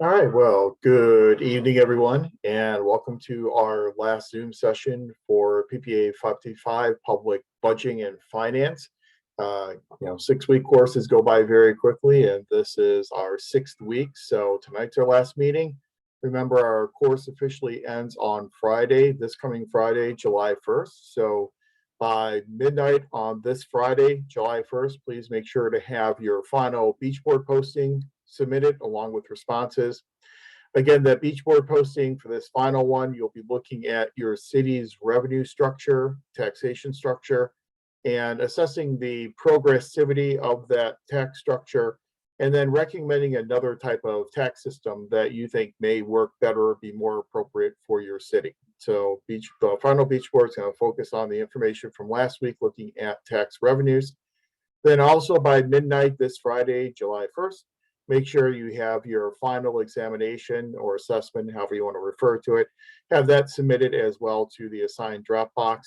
All right, well, good evening, everyone, and welcome to our last Zoom session for PPA 525 Public Budgeting and Finance. 6-week courses go by very quickly, and this is our 6th week. So tonight's our last meeting. Remember, our course officially ends on Friday, this coming Friday, July 1st. So by midnight on this Friday, July 1st, please make sure to have your final beach board posting submitted along with responses. Again, that beach board posting for this final one, you'll be looking at your city's revenue structure, taxation structure, and assessing the progressivity of that tax structure, and then recommending another type of tax system that you think may work better or be more appropriate for your city. So the final beach board is going to focus on the information from last week, looking at tax revenues. Then also by midnight this Friday, July 1st, make sure you have your final examination or assessment, however you want to refer to it, have that submitted as well to the assigned Dropbox.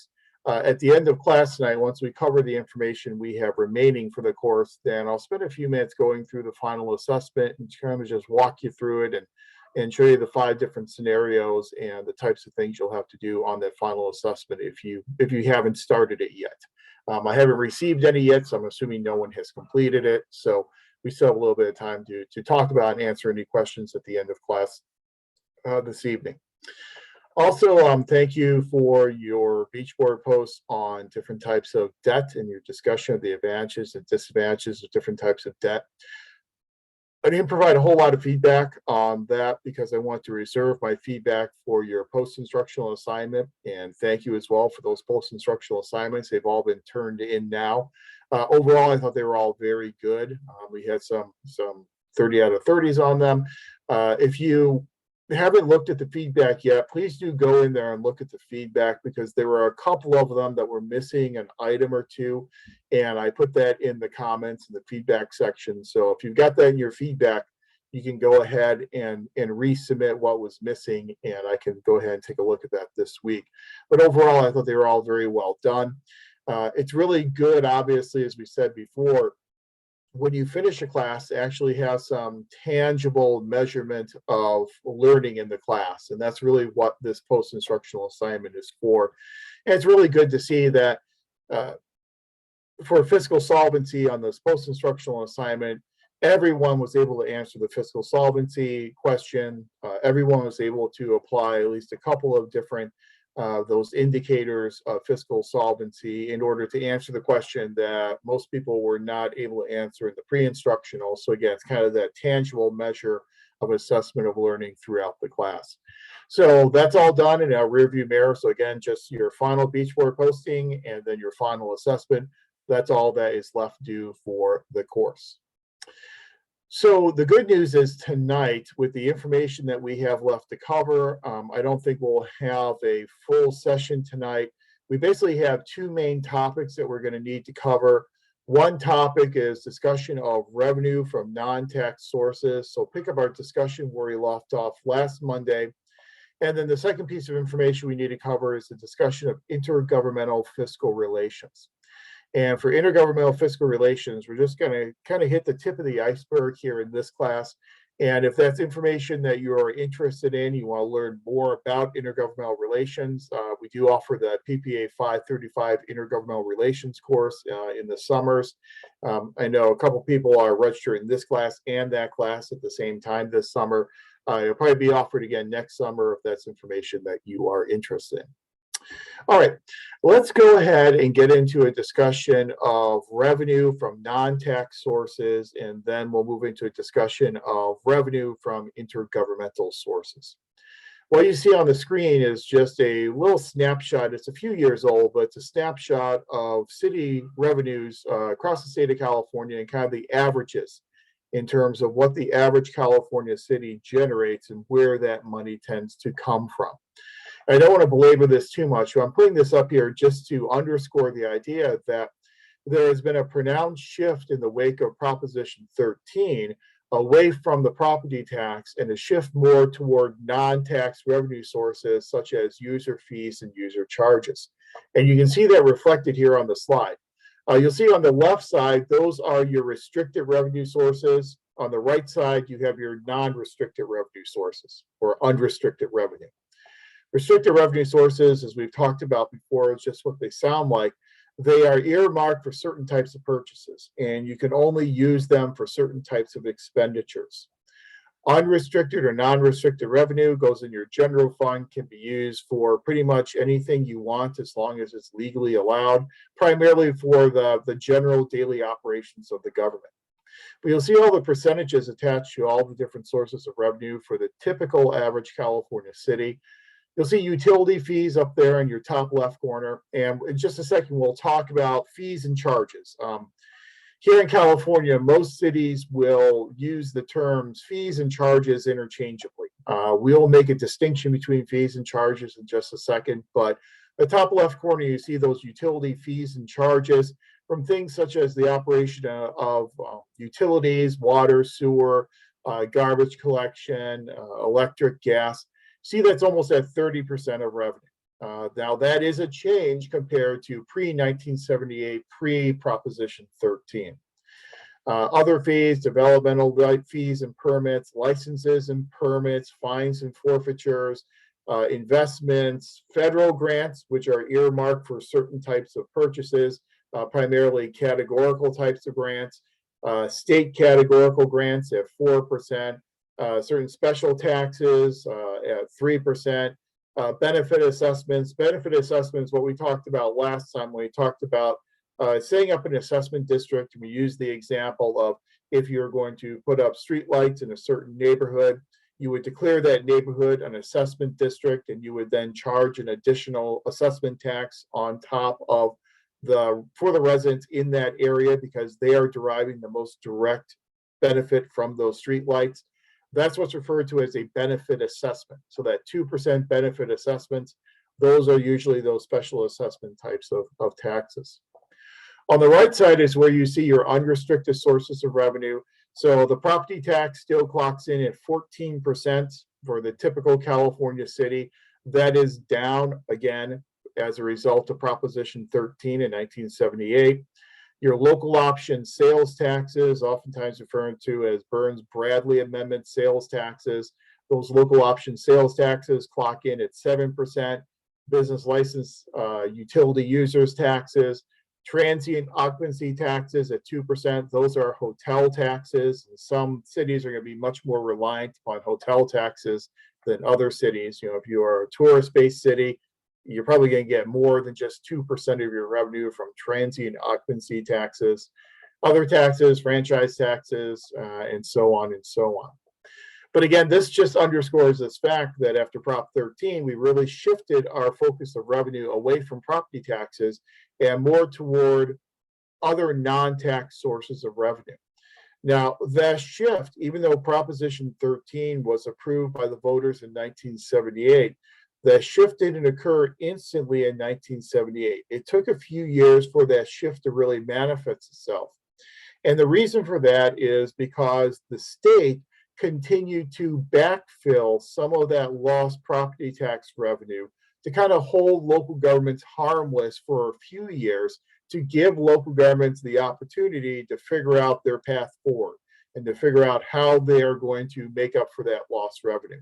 At the end of class tonight, once we cover the information we have remaining for the course, then I'll spend a few minutes going through the final assessment and kind of just walk you through it and show you the 5 different scenarios and the types of things you'll have to do on that final assessment if you haven't started it yet. I haven't received any yet, so I'm assuming no one has completed it. So we still have a little bit of time to talk about and answer any questions at the end of class this evening. Also, thank you for your beach board posts on different types of debt and your discussion of the advantages and disadvantages of different types of debt. I didn't provide a whole lot of feedback on that because I want to reserve my feedback for your post-instructional assignment. And thank you as well for those post-instructional assignments. They've all been turned in now. Overall, I thought they were all very good. We had some 30 out of 30s on them. If you haven't looked at the feedback yet, please do go in there and look at the feedback because there were a couple of them that were missing an item or two. And I put that in the comments in the feedback section. So if you've got that in your feedback, you can go ahead and resubmit what was missing, and I can go ahead and take a look at that this week. But overall, I thought they were all very well done. It's really good, obviously, as we said before, when you finish a class, actually have some tangible measurement of learning in the class. And that's really what this post-instructional assignment is for. And it's really good to see that for fiscal solvency on this post-instructional assignment, everyone was able to answer the fiscal solvency question. Everyone was able to apply at least a couple of different those indicators of fiscal solvency in order to answer the question that most people were not able to answer in the pre-instructional. So again, it's kind of that tangible measure of assessment of learning throughout the class. So that's all done in our rearview mirror. So again, just your final beach board posting and then your final assessment. That's all that is left due for the course. So the good news is tonight, with the information that we have left to cover, I don't think we'll have a full session tonight. We basically have 2 main topics that we're going to need to cover. One topic is discussion of revenue from non-tax sources. So pick up our discussion where we left off last Monday. And then the second piece of information we need to cover is the discussion of intergovernmental fiscal relations. And for intergovernmental fiscal relations, we're just going to kind of hit the tip of the iceberg here in this class. And if that's information that you are interested in, you want to learn more about intergovernmental relations, we do offer the PPA 535 Intergovernmental Relations course in the summers. I know a couple people are registering this class and that class at the same time this summer. It'll probably be offered again next summer if that's information that you are interested in. All right, let's go ahead and get into a discussion of revenue from non-tax sources, and then we'll move into a discussion of revenue from intergovernmental sources. What you see on the screen is just a little snapshot. It's a few years old, but it's a snapshot of city revenues across the state of California and kind of the averages in terms of what the average California city generates and where that money tends to come from. I don't want to belabor this too much, but I'm putting this up here just to underscore the idea that there has been a pronounced shift in the wake of Proposition 13 away from the property tax and a shift more toward non-tax revenue sources such as user fees and user charges. And you can see that reflected here on the slide. You'll see on the left side, those are your restricted revenue sources. On the right side, you have your non-restricted revenue sources or unrestricted revenue. Restricted revenue sources, as we've talked about before, is just what they sound like. They are earmarked for certain types of purchases, and you can only use them for certain types of expenditures. Unrestricted or non-restricted revenue goes in your general fund, can be used for pretty much anything you want as long as it's legally allowed, primarily for the general daily operations of the government. But you'll see all the percentages attached to all the different sources of revenue for the typical average California city. You'll see utility fees up there in your top left corner. And in just a second, we'll talk about fees and charges. Here in California, most cities will use the terms fees and charges interchangeably. We'll make a distinction between fees and charges in just a second, but the top left corner, you see those utility fees and charges from things such as the operation of utilities, water, sewer, garbage collection, electric, gas. See, that's almost at 30% of revenue. Now, that is a change compared to pre-1978, pre-Proposition 13. Other fees, developmental right fees and permits, licenses and permits, fines and forfeitures, investments, federal grants, which are earmarked for certain types of purchases, primarily categorical types of grants, state categorical grants at 4%, certain special taxes at 3%, benefit assessments, what we talked about last time when we talked about setting up an assessment district. We use the example of if you're going to put up streetlights in a certain neighborhood, you would declare that neighborhood an assessment district, and you would then charge an additional assessment tax on top of for the residents in that area because they are deriving the most direct benefit from those streetlights. That's what's referred to as a benefit assessment. So that 2% benefit assessments, those are usually those special assessment types of taxes. On the right side is where you see your unrestricted sources of revenue. So the property tax still clocks in at 14% for the typical California city. That is down again as a result of Proposition 13 in 1978. Your local option sales taxes, oftentimes referred to as Burns-Bradley Amendment sales taxes. Those local option sales taxes clock in at 7%. Business license utility users taxes, transient occupancy taxes at 2%. Those are hotel taxes. Some cities are going to be much more reliant on hotel taxes than other cities. You know, if you are a tourist-based city, you're probably going to get more than just 2% of your revenue from transient occupancy taxes, other taxes, franchise taxes, and so on and so on. But again, this just underscores this fact that after Prop 13, we really shifted our focus of revenue away from property taxes and more toward other non-tax sources of revenue. Now, that shift, even though Proposition 13 was approved by the voters in 1978, that shift didn't occur instantly in 1978. It took a few years for that shift to really manifest itself. And the reason for that is because the state continued to backfill some of that lost property tax revenue to kind of hold local governments harmless for a few years to give local governments the opportunity to figure out their path forward and to figure out how they are going to make up for that lost revenue.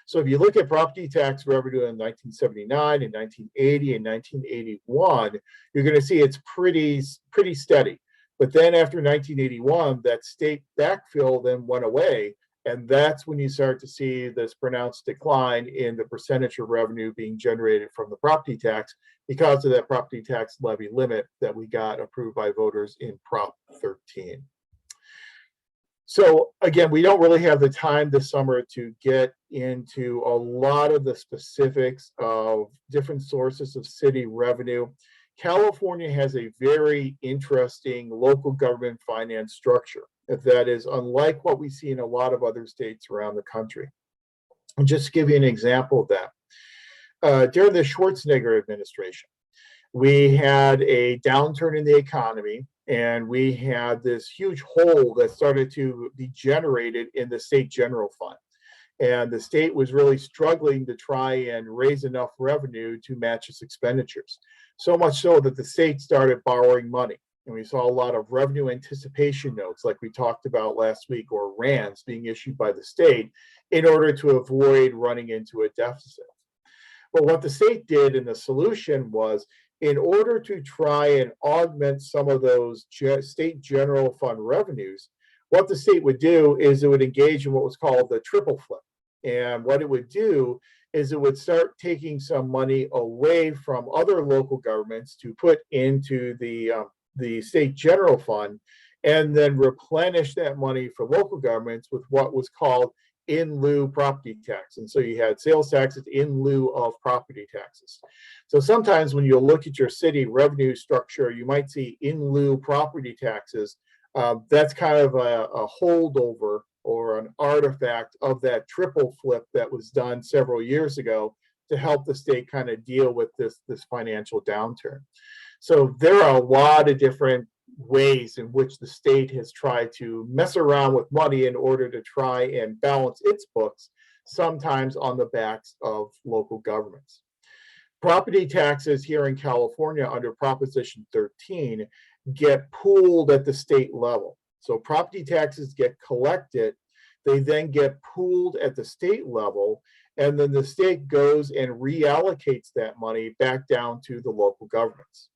So if you look at property tax revenue in 1979, in 1980, and 1981, you're going to see it's pretty steady. But then after 1981, that state backfill then went away. And that's when you start to see this pronounced decline in the percentage of revenue being generated from the property tax because of that property tax levy limit that we got approved by voters in Prop 13. So again, we don't really have the time this summer to get into a lot of the specifics of different sources of city revenue. California has a very interesting local government finance structure that is unlike what we see in a lot of other states around the country. And just to give you an example of that, during the Schwarzenegger administration, we had a downturn in the economy, and we had this huge hole that started to be generated in the state general fund. And the state was really struggling to try and raise enough revenue to match its expenditures. So much so that the state started borrowing money. And we saw a lot of revenue anticipation notes, like we talked about last week, or RANs being issued by the state in order to avoid running into a deficit. But what the state did in the solution was, in order to try and augment some of those state general fund revenues, what the state would do is it would engage in what was called the triple flip. And what it would do is it would start taking some money away from other local governments to put into the state general fund, and then replenish that money for local governments with what was called in lieu property tax. And so you had sales taxes in lieu of property taxes. So sometimes when you look at your city revenue structure, you might see in lieu property taxes. That's kind of a holdover or an artifact of that triple flip that was done several years ago to help the state kind of deal with this financial downturn. So there are a lot of different ways in which the state has tried to mess around with money in order to try and balance its books, sometimes on the backs of local governments. Property taxes here in California under Proposition 13 get pooled at the state level. So property taxes get collected, they then get pooled at the state level, and then the state goes and reallocates that money back down to the local governments.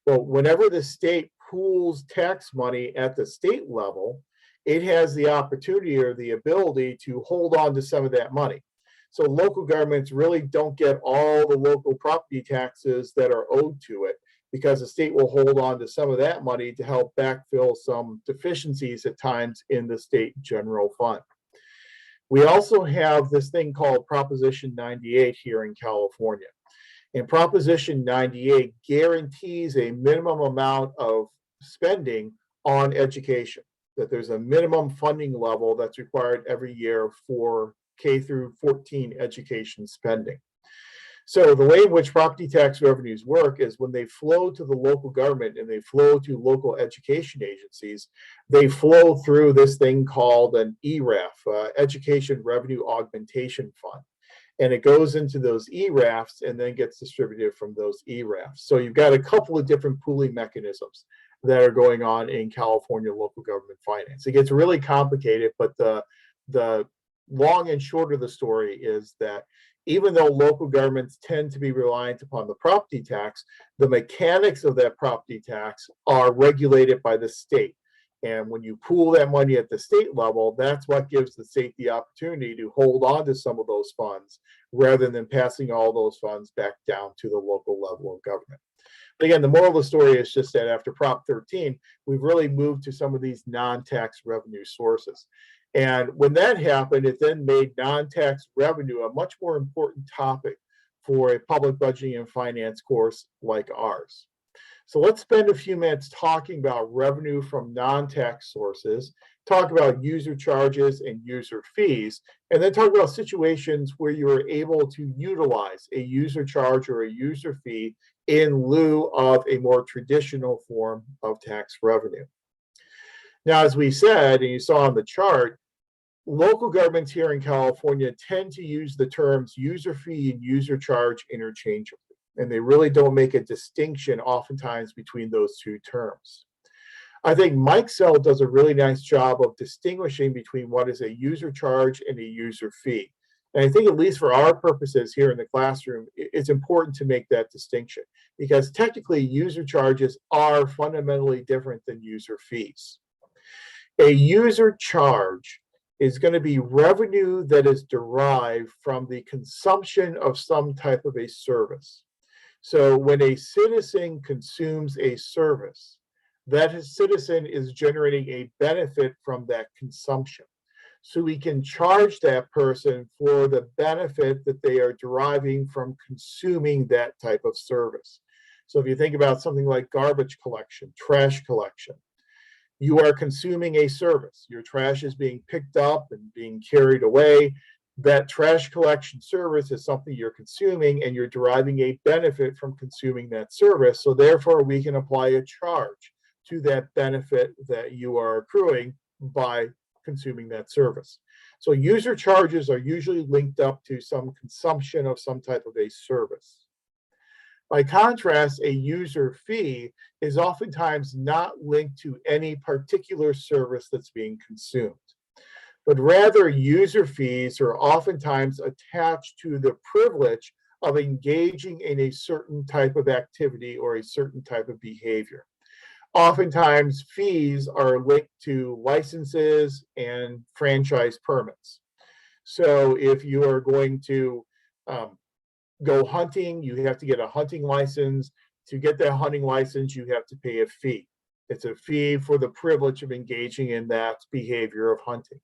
Well, whenever the state pools tax money at the state level, it has the opportunity or the ability to hold on to some of that money. So local governments really don't get all the local property taxes that are owed to it, because the state will hold on to some of that money to help backfill some deficiencies at times in the state general fund. We also have this thing called Proposition 98 here in California. And Proposition 98 guarantees a minimum amount of spending on education, that there's a minimum funding level that's required every year for K through 14 education spending. So the way in which property tax revenues work is, when they flow to the local government and they flow to local education agencies, they flow through this thing called an ERAF, Education Revenue Augmentation Fund. And it goes into those ERAFs and then gets distributed from those ERAFs. So you've got a couple of different pooling mechanisms that are going on in California local government finance. It gets really complicated, but the long and short of the story is that even though local governments tend to be reliant upon the property tax, the mechanics of that property tax are regulated by the state. And when you pool that money at the state level, that's what gives the state the opportunity to hold on to some of those funds, rather than passing all those funds back down to the local level of government. But again, the moral of the story is just that after Prop 13, we've really moved to some of these non-tax revenue sources. And when that happened, it then made non-tax revenue a much more important topic for a public budgeting and finance course like ours. So let's spend a few minutes talking about revenue from non-tax sources, talk about user charges and user fees, and then talk about situations where you are able to utilize a user charge or a user fee in lieu of a more traditional form of tax revenue. Now, as we said, and you saw on the chart, local governments here in California tend to use the terms user fee and user charge interchangeably, and they really don't make a distinction oftentimes between those two terms. I think Mike Sell does a really nice job of distinguishing between what is a user charge and a user fee. And I think, at least for our purposes here in the classroom, it's important to make that distinction, because technically user charges are fundamentally different than user fees. A user charge is going to be revenue that is derived from the consumption of some type of a service. So when a citizen consumes a service, that citizen is generating a benefit from that consumption. So we can charge that person for the benefit that they are deriving from consuming that type of service. So if you think about something like garbage collection, trash collection, you are consuming a service. Your trash is being picked up and being carried away. That trash collection service is something you're consuming, and you're deriving a benefit from consuming that service. So therefore, we can apply a charge to that benefit that you are accruing by consuming that service. So user charges are usually linked up to some consumption of some type of a service. By contrast, a user fee is oftentimes not linked to any particular service that's being consumed, but rather user fees are oftentimes attached to the privilege of engaging in a certain type of activity or a certain type of behavior. Oftentimes, fees are linked to licenses and franchise permits. So if you are going to go hunting, you have to get a hunting license. To get that hunting license, you have to pay a fee. It's a fee for the privilege of engaging in that behavior of hunting.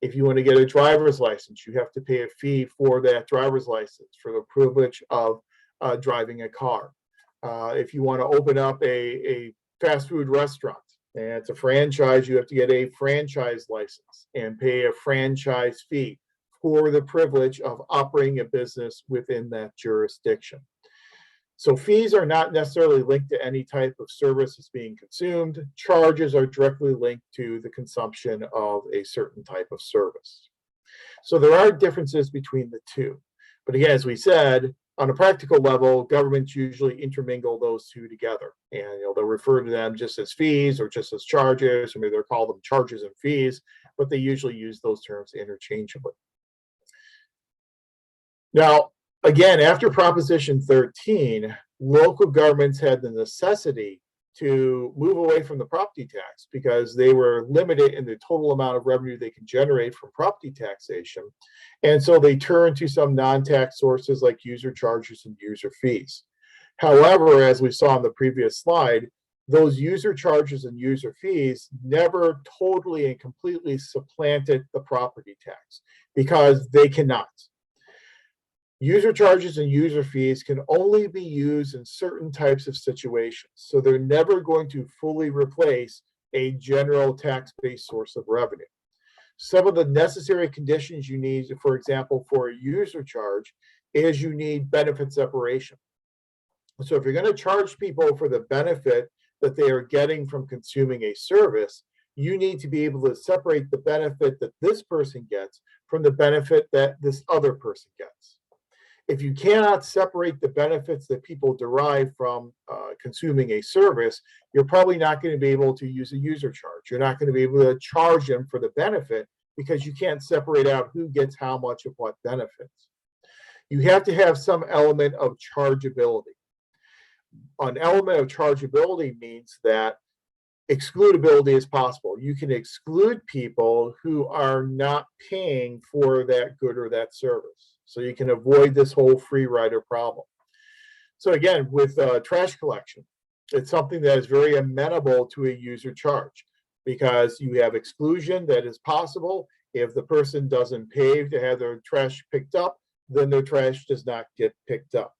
If you want to get a driver's license, you have to pay a fee for that driver's license for the privilege of driving a car. If you want to open up a fast food restaurant and it's a franchise, you have to get a franchise license and pay a franchise fee for the privilege of operating a business within that jurisdiction. So fees are not necessarily linked to any type of service that's being consumed. Charges are directly linked to the consumption of a certain type of service. So there are differences between the two. But again, as we said, on a practical level, governments usually intermingle those two together. And they'll refer to them just as fees or just as charges, or maybe they'll call them charges and fees, but they usually use those terms interchangeably. Now, again, after Proposition 13, local governments had the necessity to move away from the property tax because they were limited in the total amount of revenue they can generate from property taxation. And so they turned to some non-tax sources like user charges and user fees. However, as we saw on the previous slide, those user charges and user fees never totally and completely supplanted the property tax because they cannot. User charges and user fees can only be used in certain types of situations. So they're never going to fully replace a general tax-based source of revenue. Some of the necessary conditions you need, for example, for a user charge, is you need benefit separation. So if you're going to charge people for the benefit that they are getting from consuming a service, you need to be able to separate the benefit that this person gets from the benefit that this other person gets. If you cannot separate the benefits that people derive from consuming a service, you're probably not going to be able to use a user charge. You're not going to be able to charge them for the benefit because you can't separate out who gets how much of what benefits. You have to have some element of chargeability. An element of chargeability means that excludability is possible. You can exclude people who are not paying for that good or that service. So you can avoid this whole free rider problem. So again, with trash collection, it's something that is very amenable to a user charge because you have exclusion that is possible. If the person doesn't pay to have their trash picked up, then their trash does not get picked up.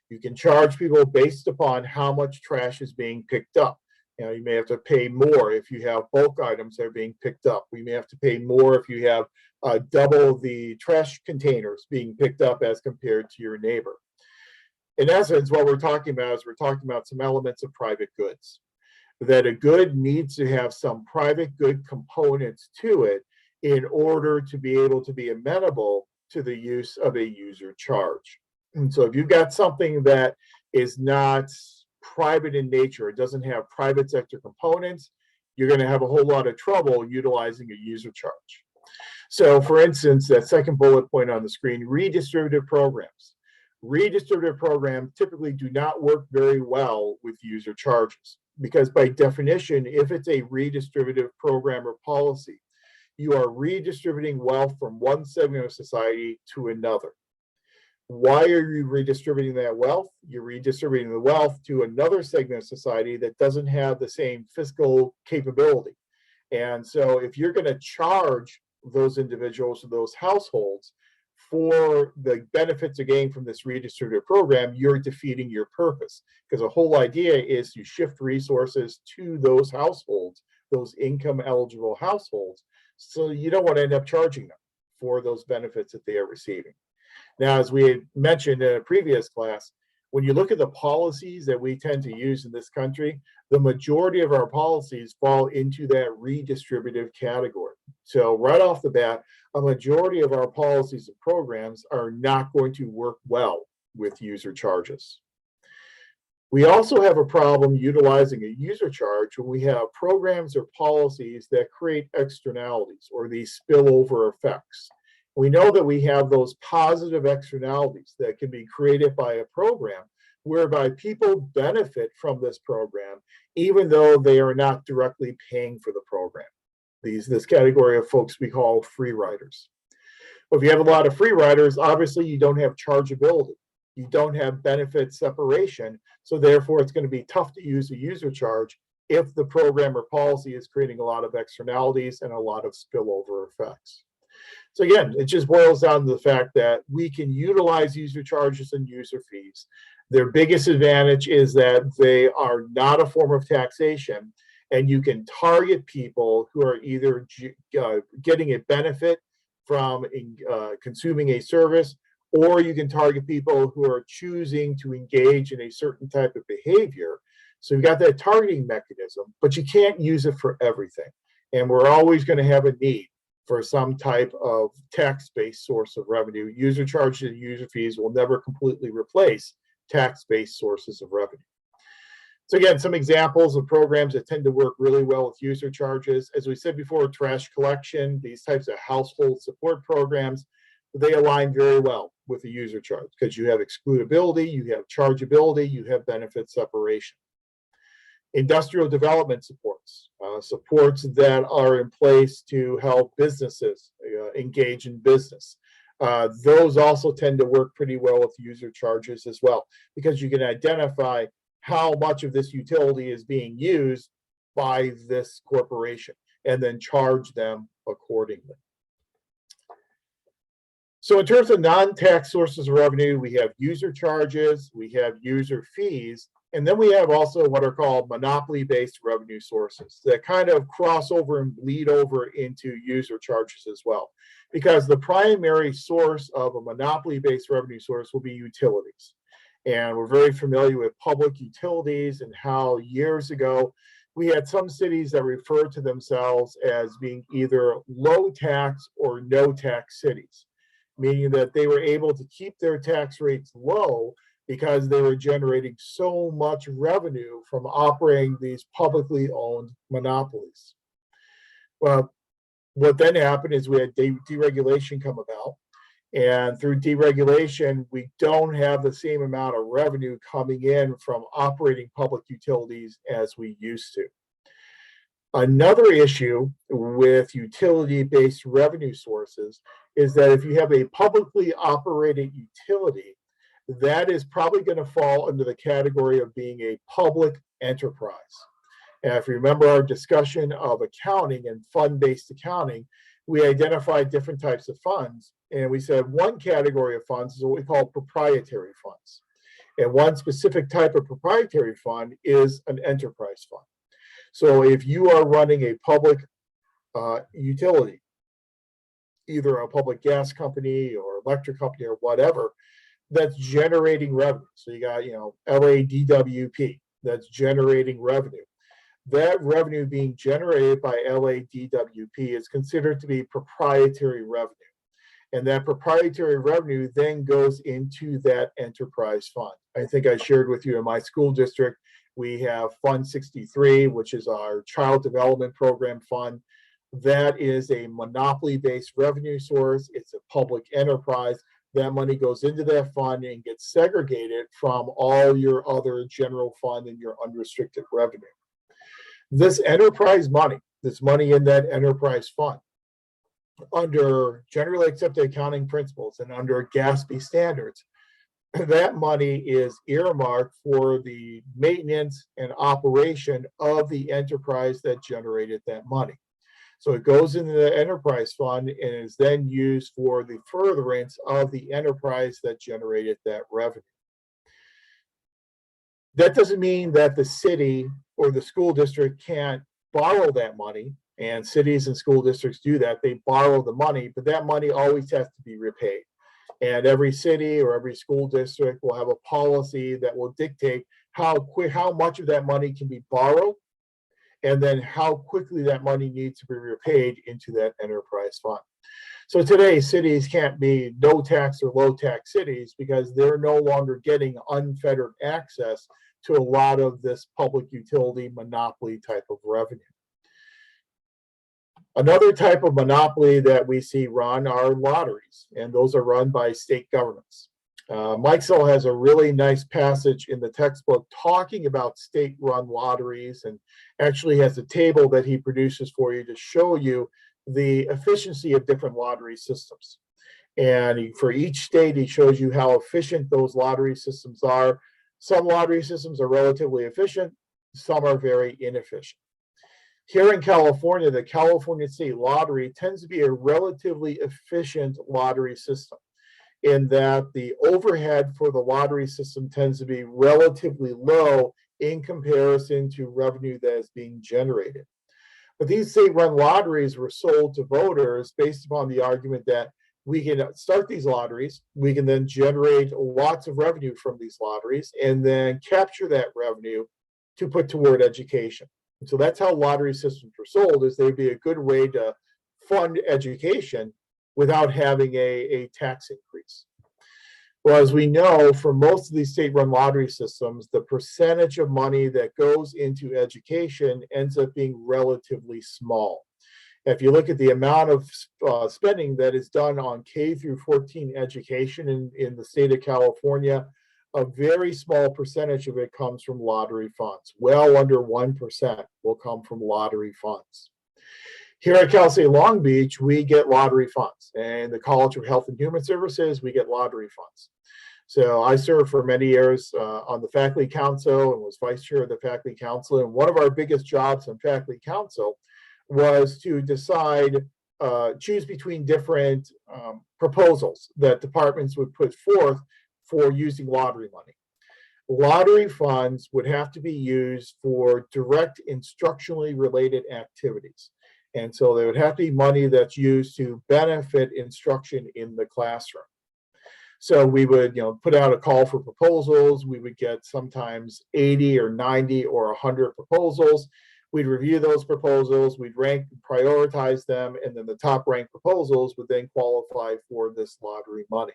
You can charge people based upon how much trash is being picked up. You may have to pay more if you have bulk items that are being picked up. We may have to pay more if you have double the trash containers being picked up as compared to your neighbor. In essence, what we're talking about is we're talking about some elements of private goods. That a good needs to have some private good components to it in order to be able to be amenable to the use of a user charge. And so if you've got something that is not private in nature, it doesn't have private sector components, you're going to have a whole lot of trouble utilizing a user charge. So for instance, that second bullet point on the screen, redistributive programs. Redistributive programs typically do not work very well with user charges because by definition, if it's a redistributive program or policy, you are redistributing wealth from one segment of society to another. Why are you redistributing that wealth? You're redistributing the wealth to another segment of society that doesn't have the same fiscal capability. And so if you're going to charge those individuals or those households for the benefits of gain from this redistributive program, you're defeating your purpose because the whole idea is to shift resources to those households, those income eligible households. So you don't want to end up charging them for those benefits that they are receiving. Now, as we had mentioned in a previous class, when you look at the policies that we tend to use in this country, the majority of our policies fall into that redistributive category. So right off the bat, a majority of our policies and programs are not going to work well with user charges. We also have a problem utilizing a user charge when we have programs or policies that create externalities or these spillover effects. We know that we have those positive externalities that can be created by a program whereby people benefit from this program, even though they are not directly paying for the program. This category of folks we call free riders. If you have a lot of free riders, obviously you don't have chargeability. You don't have benefit separation. So therefore, it's going to be tough to use a user charge if the program or policy is creating a lot of externalities and a lot of spillover effects. So again, it just boils down to the fact that we can utilize user charges and user fees. Their biggest advantage is that they are not a form of taxation, and you can target people who are either getting a benefit from consuming a service, or you can target people who are choosing to engage in a certain type of behavior. So you've got that targeting mechanism, but you can't use it for everything. And we're always going to have a need for some type of tax-based source of revenue. User charges and user fees will never completely replace tax-based sources of revenue. So again, some examples of programs that tend to work really well with user charges. As we said before, trash collection, these types of household support programs, they align very well with the user charge because you have excludability, you have chargeability, you have benefit separation. Industrial development supports, supports that are in place to help businesses engage in business. Those also tend to work pretty well with user charges as well, because you can identify how much of this utility is being used by this corporation and then charge them accordingly. So in terms of non-tax sources of revenue, we have user charges, we have user fees, and then we have also what are called monopoly-based revenue sources that kind of cross over and bleed over into user charges as well. Because the primary source of a monopoly-based revenue source will be utilities. And we're very familiar with public utilities and how years ago we had some cities that referred to themselves as being either low tax or no tax cities, meaning that they were able to keep their tax rates low because they were generating so much revenue from operating these publicly owned monopolies. Well, what then happened is we had deregulation come about, and through deregulation, we don't have the same amount of revenue coming in from operating public utilities as we used to. Another issue with utility-based revenue sources is that if you have a publicly operated utility, that is probably going to fall under the category of being a public enterprise. And if you remember our discussion of accounting and fund-based accounting, we identified different types of funds. And we said one category of funds is what we call proprietary funds. And one specific type of proprietary fund is an enterprise fund. So if you are running a public utility, either a public gas company or electric company or whatever, that's generating revenue. So you got, LADWP that's generating revenue. That revenue being generated by LADWP is considered to be proprietary revenue. And that proprietary revenue then goes into that enterprise fund. I think I shared with you in my school district, we have Fund 63, which is our child development program fund. That is a monopoly-based revenue source. It's a public enterprise. That money goes into that fund and gets segregated from all your other general fund and your unrestricted revenue. This enterprise money, this money in that enterprise fund, under generally accepted accounting principles and under GASB standards, that money is earmarked for the maintenance and operation of the enterprise that generated that money. So it goes into the enterprise fund and is then used for the furtherance of the enterprise that generated that revenue. That doesn't mean that the city or the school district can't borrow that money, and cities and school districts do that. They borrow the money, but that money always has to be repaid. And every city or every school district will have a policy that will dictate how much of that money can be borrowed and then how quickly that money needs to be repaid into that enterprise fund. So today, cities can't be no tax or low tax cities because they're no longer getting unfettered access to a lot of this public utility monopoly type of revenue. Another type of monopoly that we see run are lotteries, and those are run by state governments. Mike Sell has a really nice passage in the textbook talking about state-run lotteries, and actually has a table that he produces for you to show you the efficiency of different lottery systems. And for each state, he shows you how efficient those lottery systems are. Some lottery systems are relatively efficient, some are very inefficient. Here in California, the California State Lottery tends to be a relatively efficient lottery system, in that the overhead for the lottery system tends to be relatively low in comparison to revenue that is being generated. But these state-run lotteries were sold to voters based upon the argument that we can start these lotteries, we can then generate lots of revenue from these lotteries, and then capture that revenue to put toward education. And so that's how lottery systems were sold, is they'd be a good way to fund education without having a tax increase. Well, as we know, for most of these state-run lottery systems, the percentage of money that goes into education ends up being relatively small. If you look at the amount of spending that is done on K through 14 education in the state of California, a very small percentage of it comes from lottery funds. Well under 1% will come from lottery funds. Here at Cal State Long Beach, we get lottery funds, and the College of Health and Human Services, we get lottery funds. So I served for many years on the faculty council and was vice chair of the faculty council. And one of our biggest jobs on faculty council was to decide, choose between different proposals that departments would put forth for using lottery money. Lottery funds would have to be used for direct instructionally related activities. And so there would have to be money that's used to benefit instruction in the classroom. So we would, put out a call for proposals. We would get sometimes 80 or 90 or 100 proposals. We'd review those proposals, we'd rank and prioritize them, and then the top ranked proposals would then qualify for this lottery money.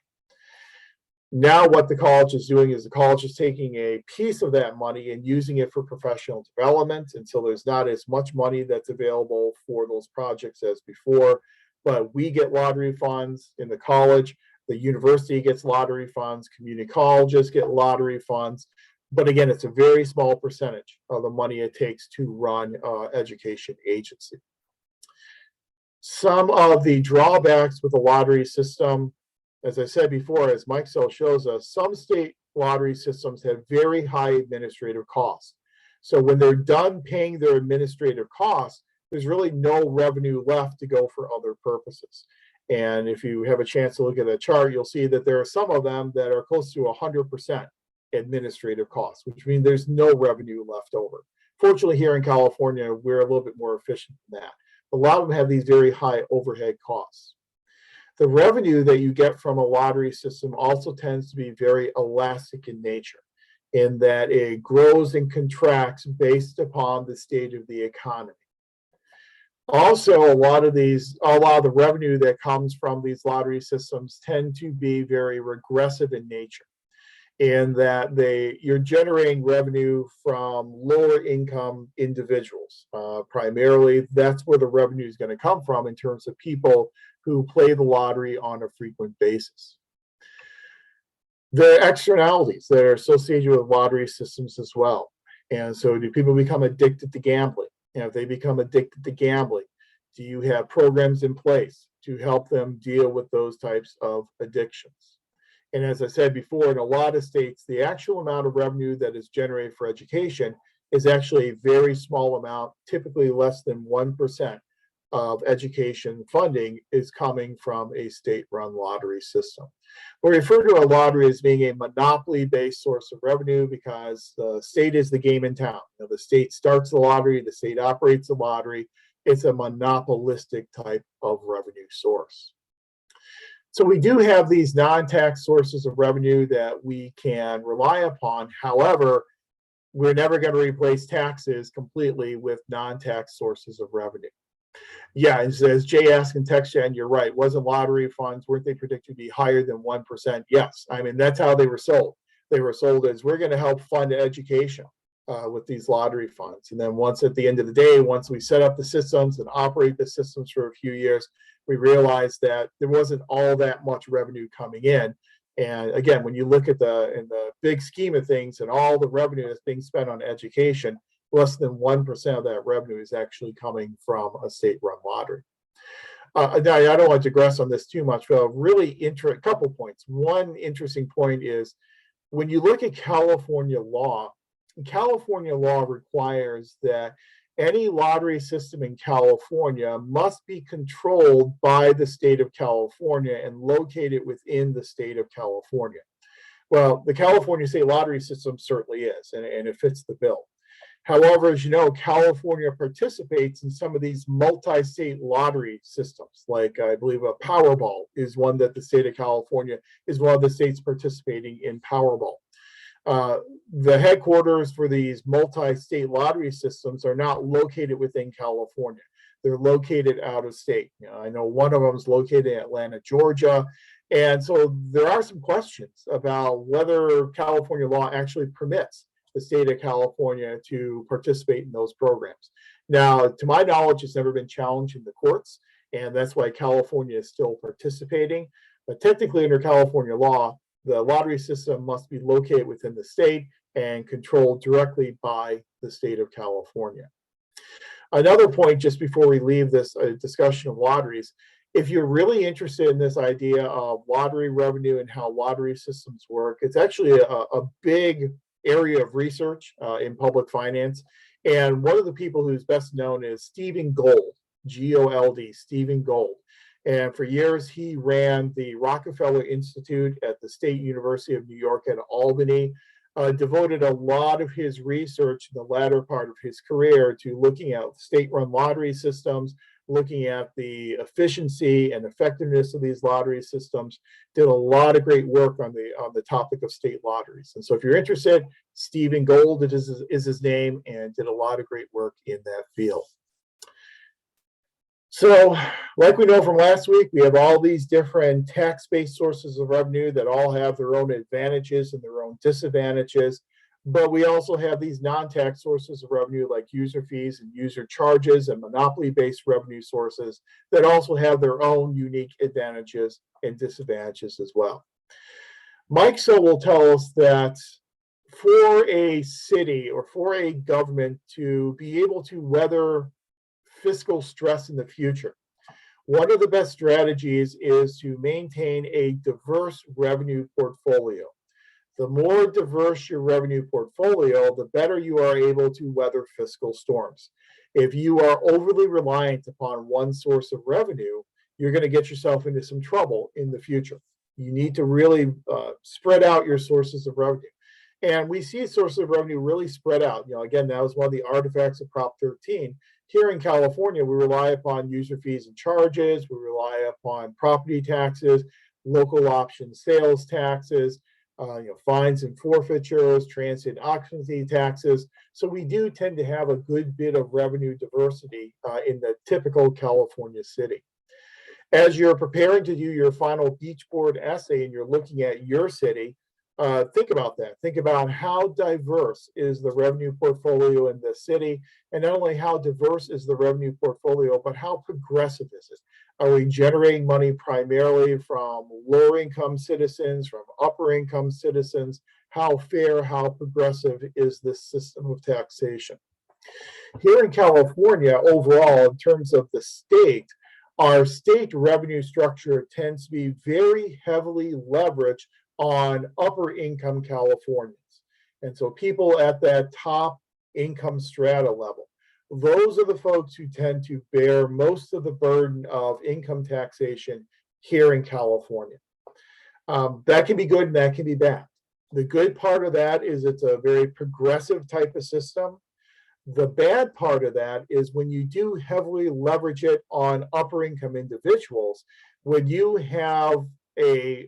Now what the college is doing is the college is taking a piece of that money and using it for professional development. And so there's not as much money that's available for those projects as before, but we get lottery funds in the college. The university gets lottery funds, community colleges get lottery funds. But again, it's a very small percentage of the money it takes to run education agency. Some of the drawbacks with the lottery system, as I said before, as Mike Sell shows us, some state lottery systems have very high administrative costs. So when they're done paying their administrative costs, there's really no revenue left to go for other purposes. And if you have a chance to look at the chart, you'll see that there are some of them that are close to 100% administrative costs, which means there's no revenue left over. Fortunately, here in California, we're a little bit more efficient than that. A lot of them have these very high overhead costs. The revenue that you get from a lottery system also tends to be very elastic in nature, in that it grows and contracts based upon the state of the economy. Also, a lot of the revenue that comes from these lottery systems tend to be very regressive in nature, in that you're generating revenue from lower income individuals. Primarily, that's where the revenue is going to come from in terms of people who play the lottery on a frequent basis. There are externalities that are associated with lottery systems as well. And so do people become addicted to gambling? And if they become addicted to gambling, do you have programs in place to help them deal with those types of addictions? And as I said before, in a lot of states, the actual amount of revenue that is generated for education is actually a very small amount, typically less than 1% of education funding is coming from a state-run lottery system. We refer to a lottery as being a monopoly-based source of revenue because the state is the game in town. The state starts the lottery, the state operates the lottery. It's a monopolistic type of revenue source. So we do have these non-tax sources of revenue that we can rely upon. However, we're never going to replace taxes completely with non-tax sources of revenue. Yeah, as Jay asked in TextGen, you're right. Wasn't lottery funds, weren't they predicted to be higher than 1%? Yes. I mean, that's how they were sold. They were sold as we're going to help fund education with these lottery funds. And then once at the end of the day, once we set up the systems and operate the systems for a few years, we realized that there wasn't all that much revenue coming in. And again, when you look at in the big scheme of things and all the revenue that's being spent on education, less than 1% of that revenue is actually coming from a state-run lottery. Now, I don't want to digress on this too much, but a couple points. One interesting point is when you look at California law requires that any lottery system in California must be controlled by the state of California and located within the state of California. Well, the California state lottery system certainly is, and it fits the bill. However, as you know, California participates in some of these multi-state lottery systems, like I believe a Powerball is one that the state of California is one of the states participating in Powerball. The headquarters for these multi-state lottery systems are not located within California. They're located out of state. I know one of them is located in Atlanta, Georgia. And so there are some questions about whether California law actually permits the state of California to participate in those programs. Now, to my knowledge, it's never been challenged in the courts, and that's why California is still participating. But technically, under California law, the lottery system must be located within the state and controlled directly by the state of California. Another point, just before we leave this discussion of lotteries, if you're really interested in this idea of lottery revenue and how lottery systems work, it's actually a big area of research in public finance. And one of the people who's best known is Stephen Gold, G-O-L-D, Stephen Gold. And for years, he ran the Rockefeller Institute at the State University of New York at Albany, devoted a lot of his research in the latter part of his career to looking at state-run lottery systems, looking at the efficiency and effectiveness of these lottery systems, did a lot of great work on the topic of state lotteries. And so if you're interested, Stephen Gold is his name, and did a lot of great work in that field. So like we know from last week, we have all these different tax-based sources of revenue that all have their own advantages and their own disadvantages. But we also have these non-tax sources of revenue like user fees and user charges and monopoly-based revenue sources that also have their own unique advantages and disadvantages as well. Mike So will tell us that for a city or for a government to be able to weather fiscal stress in the future, one of the best strategies is to maintain a diverse revenue portfolio. The more diverse your revenue portfolio, the better you are able to weather fiscal storms. If you are overly reliant upon one source of revenue, you're going to get yourself into some trouble in the future. You need to really spread out your sources of revenue. And we see sources of revenue really spread out. Again, that was one of the artifacts of Prop 13. Here in California, we rely upon user fees and charges. We rely upon property taxes, local option sales taxes, fines and forfeitures, transit occupancy taxes. So we do tend to have a good bit of revenue diversity in the typical California city. As you're preparing to do your final beach board essay and you're looking at your city, think about that. Think about how diverse is the revenue portfolio in the city, and not only how diverse is the revenue portfolio, but how progressive is it? Are we generating money primarily from lower income citizens, from upper income citizens? How fair, how progressive is this system of taxation? Here in California, overall, in terms of the state, our state revenue structure tends to be very heavily leveraged on upper income Californians. And so people at that top income strata level, those are the folks who tend to bear most of the burden of income taxation here in California. That can be good and that can be bad. The good part of that is it's a very progressive type of system. The bad part of that is when you do heavily leverage it on upper income individuals, when you have a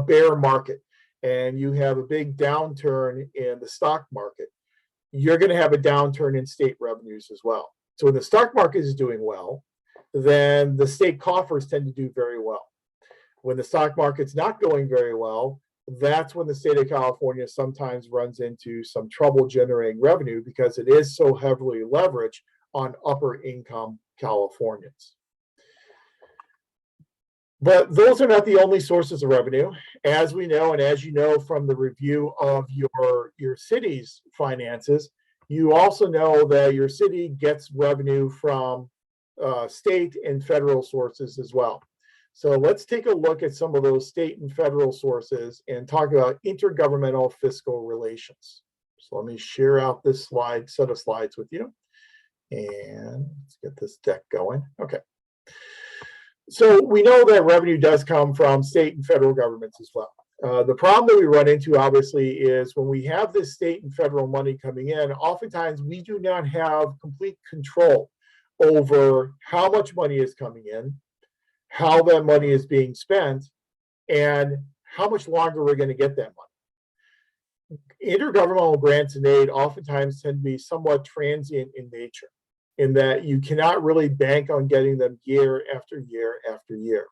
bear market and you have a big downturn in the stock market, you're going to have a downturn in state revenues as well. So when the stock market is doing well, then the state coffers tend to do very well. When the stock market's not going very well, that's when the state of California sometimes runs into some trouble generating revenue because it is so heavily leveraged on upper income Californians. But those are not the only sources of revenue. As we know, and as you know from the review of your city's finances, you also know that your city gets revenue from state and federal sources as well. So let's take a look at some of those state and federal sources and talk about intergovernmental fiscal relations. So let me share out this set of slides with you. And let's get this deck going. Okay. So we know that revenue does come from state and federal governments as well. The problem that we run into, obviously, is when we have this state and federal money coming in, oftentimes we do not have complete control over how much money is coming in, how that money is being spent, and how much longer we're going to get that money. Intergovernmental grants and aid oftentimes tend to be somewhat transient in nature, in that you cannot really bank on getting them year after year after year.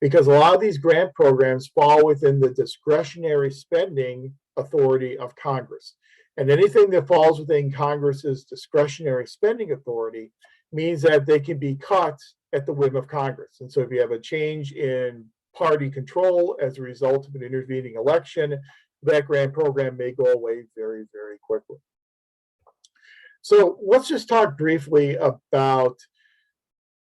Because a lot of these grant programs fall within the discretionary spending authority of Congress. And anything that falls within Congress's discretionary spending authority means that they can be cut at the whim of Congress. And so if you have a change in party control as a result of an intervening election, that grant program may go away very, very quickly. So let's just talk briefly about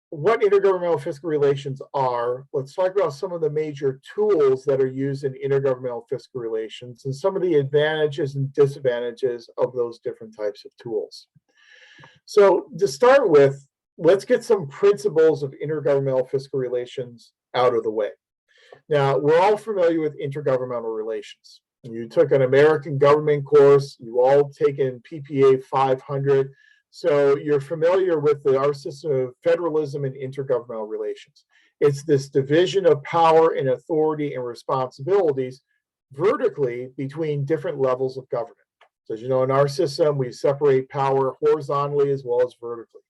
what intergovernmental fiscal relations are. Let's talk about some of the major tools that are used in intergovernmental fiscal relations and some of the advantages and disadvantages of those different types of tools. So to start with, let's get some principles of intergovernmental fiscal relations out of the way. Now, we're all familiar with intergovernmental relations. You took an American government course, you all taken PPA 500, so you're familiar with our system of federalism and intergovernmental relations. It's this division of power and authority and responsibilities vertically between different levels of government. So as you know, in our system, we separate power horizontally as well as vertically.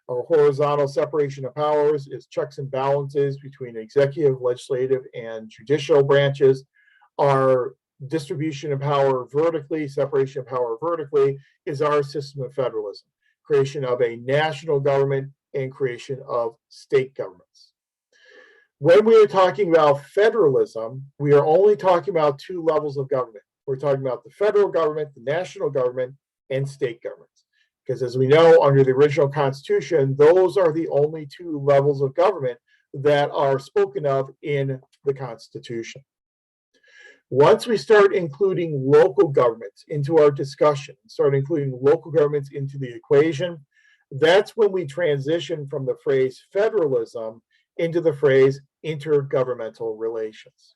Our horizontal separation of powers is checks and balances between executive, legislative, and judicial branches. Our distribution of power vertically, separation of power vertically, is our system of federalism, creation of a national government and creation of state governments. When we are talking about federalism, we are only talking about two levels of government. We're talking about the federal government, the national government, and state governments. Because as we know, under the original Constitution, those are the only two levels of government that are spoken of in the Constitution. Once we start including local governments into our discussion, start including local governments into the equation, that's when we transition from the phrase federalism into the phrase intergovernmental relations.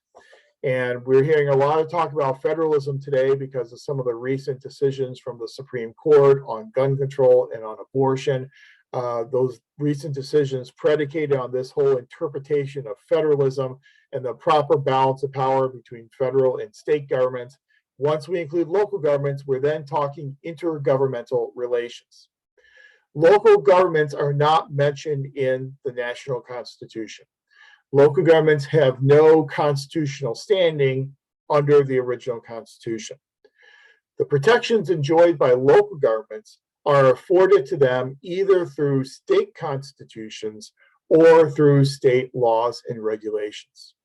And we're hearing a lot of talk about federalism today because of some of the recent decisions from the Supreme Court on gun control and on abortion. Those recent decisions predicated on this whole interpretation of federalism and the proper balance of power between federal and state governments. Once we include local governments, we're then talking intergovernmental relations. Local governments are not mentioned in the national Constitution. Local governments have no constitutional standing under the original Constitution. The protections enjoyed by local governments are afforded to them either through state constitutions or through state laws and regulations.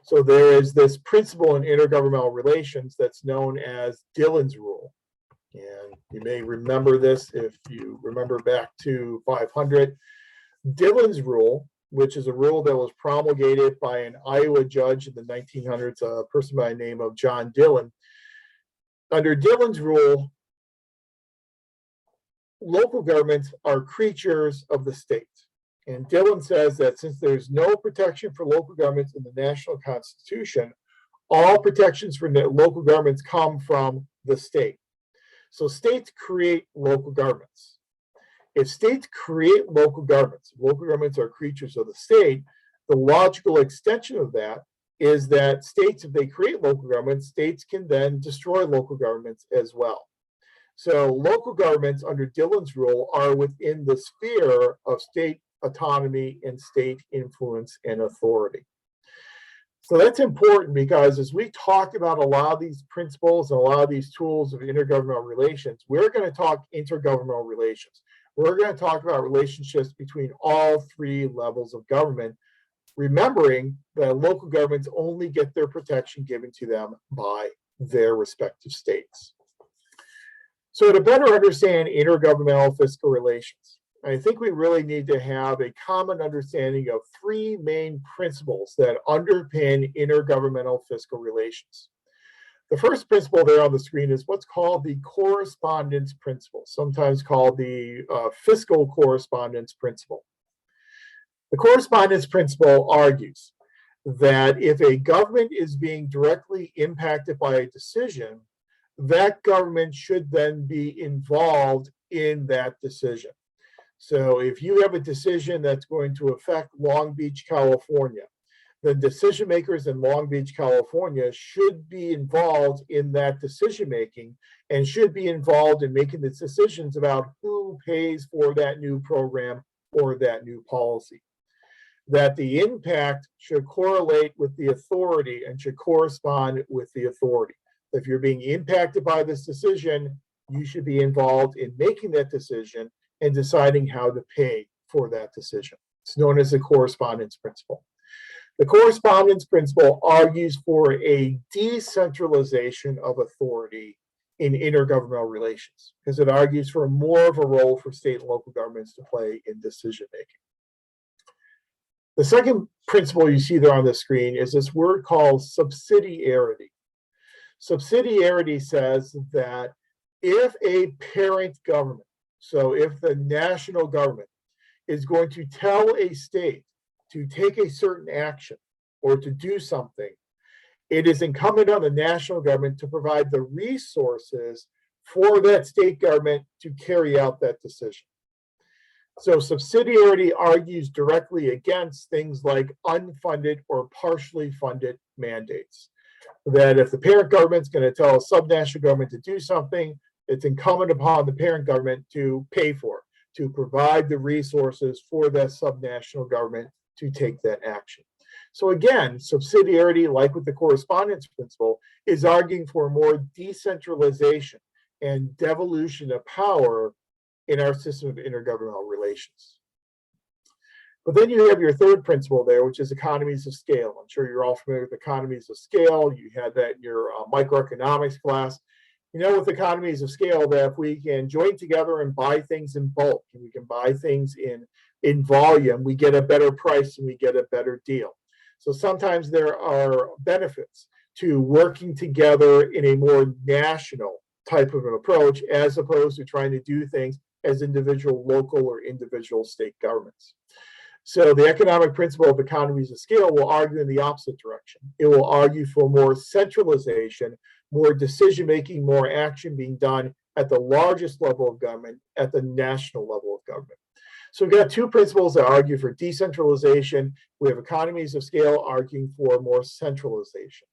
So there is this principle in intergovernmental relations that's known as Dillon's rule. And you may remember this if you remember back to 500. Dillon's rule, which is a rule that was promulgated by an Iowa judge in the 1900s, a person by the name of John Dillon. Under Dillon's rule, local governments are creatures of the state. And Dillon says that since there's no protection for local governments in the national Constitution, all protections for local governments come from the state. So states create local governments. If states create local governments are creatures of the state, the logical extension of that is that states, if they create local governments, states can then destroy local governments as well. So local governments under Dillon's rule are within the sphere of state autonomy and state influence and authority. So that's important because as we talk about a lot of these principles and a lot of these tools of intergovernmental relations, we're going to talk intergovernmental relations. We're going to talk about relationships between all three levels of government, remembering that local governments only get their protection given to them by their respective states. So to better understand intergovernmental fiscal relations, I think we really need to have a common understanding of three main principles that underpin intergovernmental fiscal relations. The first principle there on the screen is what's called the correspondence principle, sometimes called the fiscal correspondence principle. The correspondence principle argues that if a government is being directly impacted by a decision, that government should then be involved in that decision. So if you have a decision that's going to affect Long Beach, California, the decision makers in Long Beach, California should be involved in that decision making and should be involved in making the decisions about who pays for that new program or that new policy. That the impact should correlate with the authority and should correspond with the authority. If you're being impacted by this decision, you should be involved in making that decision and deciding how to pay for that decision. It's known as the correspondence principle. The correspondence principle argues for a decentralization of authority in intergovernmental relations because it argues for more of a role for state and local governments to play in decision making. The second principle you see there on the screen is this word called subsidiarity. Subsidiarity says that if a parent government, so if the national government is going to tell a state to take a certain action or to do something, it is incumbent on the national government to provide the resources for that state government to carry out that decision. So subsidiarity argues directly against things like unfunded or partially funded mandates. That if the parent government's going to tell a subnational government to do something, it's incumbent upon the parent government to pay for it, to provide the resources for that subnational government to take that action. So again, subsidiarity, like with the correspondence principle, is arguing for more decentralization and devolution of power in our system of intergovernmental relations. But then you have your third principle there, which is economies of scale. I'm sure you're all familiar with economies of scale. You had that in your microeconomics class. You know, with economies of scale, that if we can join together and buy things in bulk, and we can buy things in volume, we get a better price and we get a better deal. So sometimes there are benefits to working together in a more national type of an approach, as opposed to trying to do things as individual local or individual state governments. So the economic principle of economies of scale will argue in the opposite direction. It will argue for more centralization, more decision-making, more action being done at the largest level of government, at the national level of government. So we've got two principles that argue for decentralization. We have economies of scale arguing for more centralization.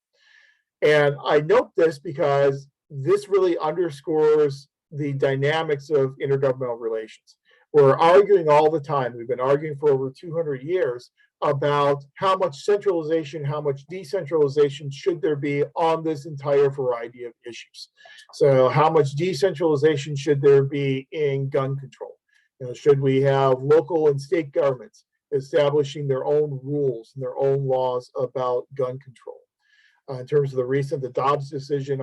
And I note this because this really underscores the dynamics of intergovernmental relations. We're arguing all the time. We've been arguing for over 200 years about how much centralization, how much decentralization should there be on this entire variety of issues. So how much decentralization should there be in gun control? You know, should we have local and state governments establishing their own rules and their own laws about gun control? In terms of the Dobbs decision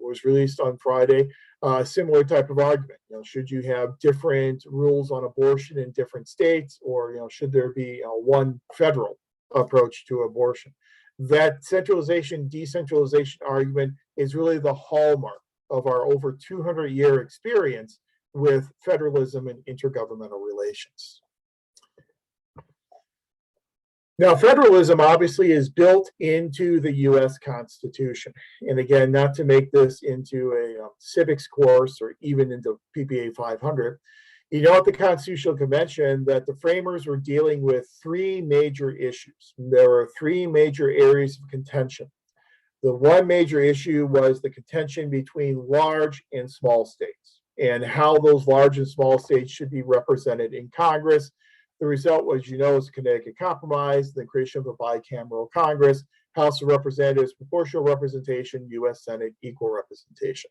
was released on Friday, similar type of argument. You know, should you have different rules on abortion in different states, or should there be one federal approach to abortion? That centralization, decentralization argument is really the hallmark of our over 200-year experience with federalism and intergovernmental relations. Now, federalism obviously is built into the U.S. Constitution. And again, not to make this into a civics course or even into PPA 500, At the Constitutional Convention that the framers were dealing with three major issues. There were three major areas of contention. The one major issue was the contention between large and small states and how those large and small states should be represented in Congress. The result was, is the Connecticut Compromise, the creation of a bicameral Congress, House of Representatives, proportional representation, U.S. Senate, equal representation.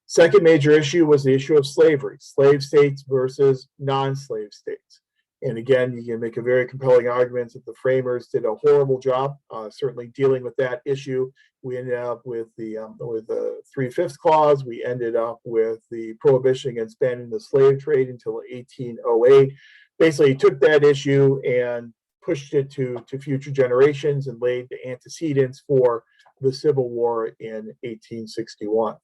Second major issue was the issue of slavery, slave states versus non-slave states. And again, you can make a very compelling argument that the framers did a horrible job, certainly dealing with that issue. We ended up with the 3/5 clause. We ended up with the prohibition against banning the slave trade until 1808. Basically, took that issue and pushed it to future generations and laid the antecedents for the Civil War in 1861.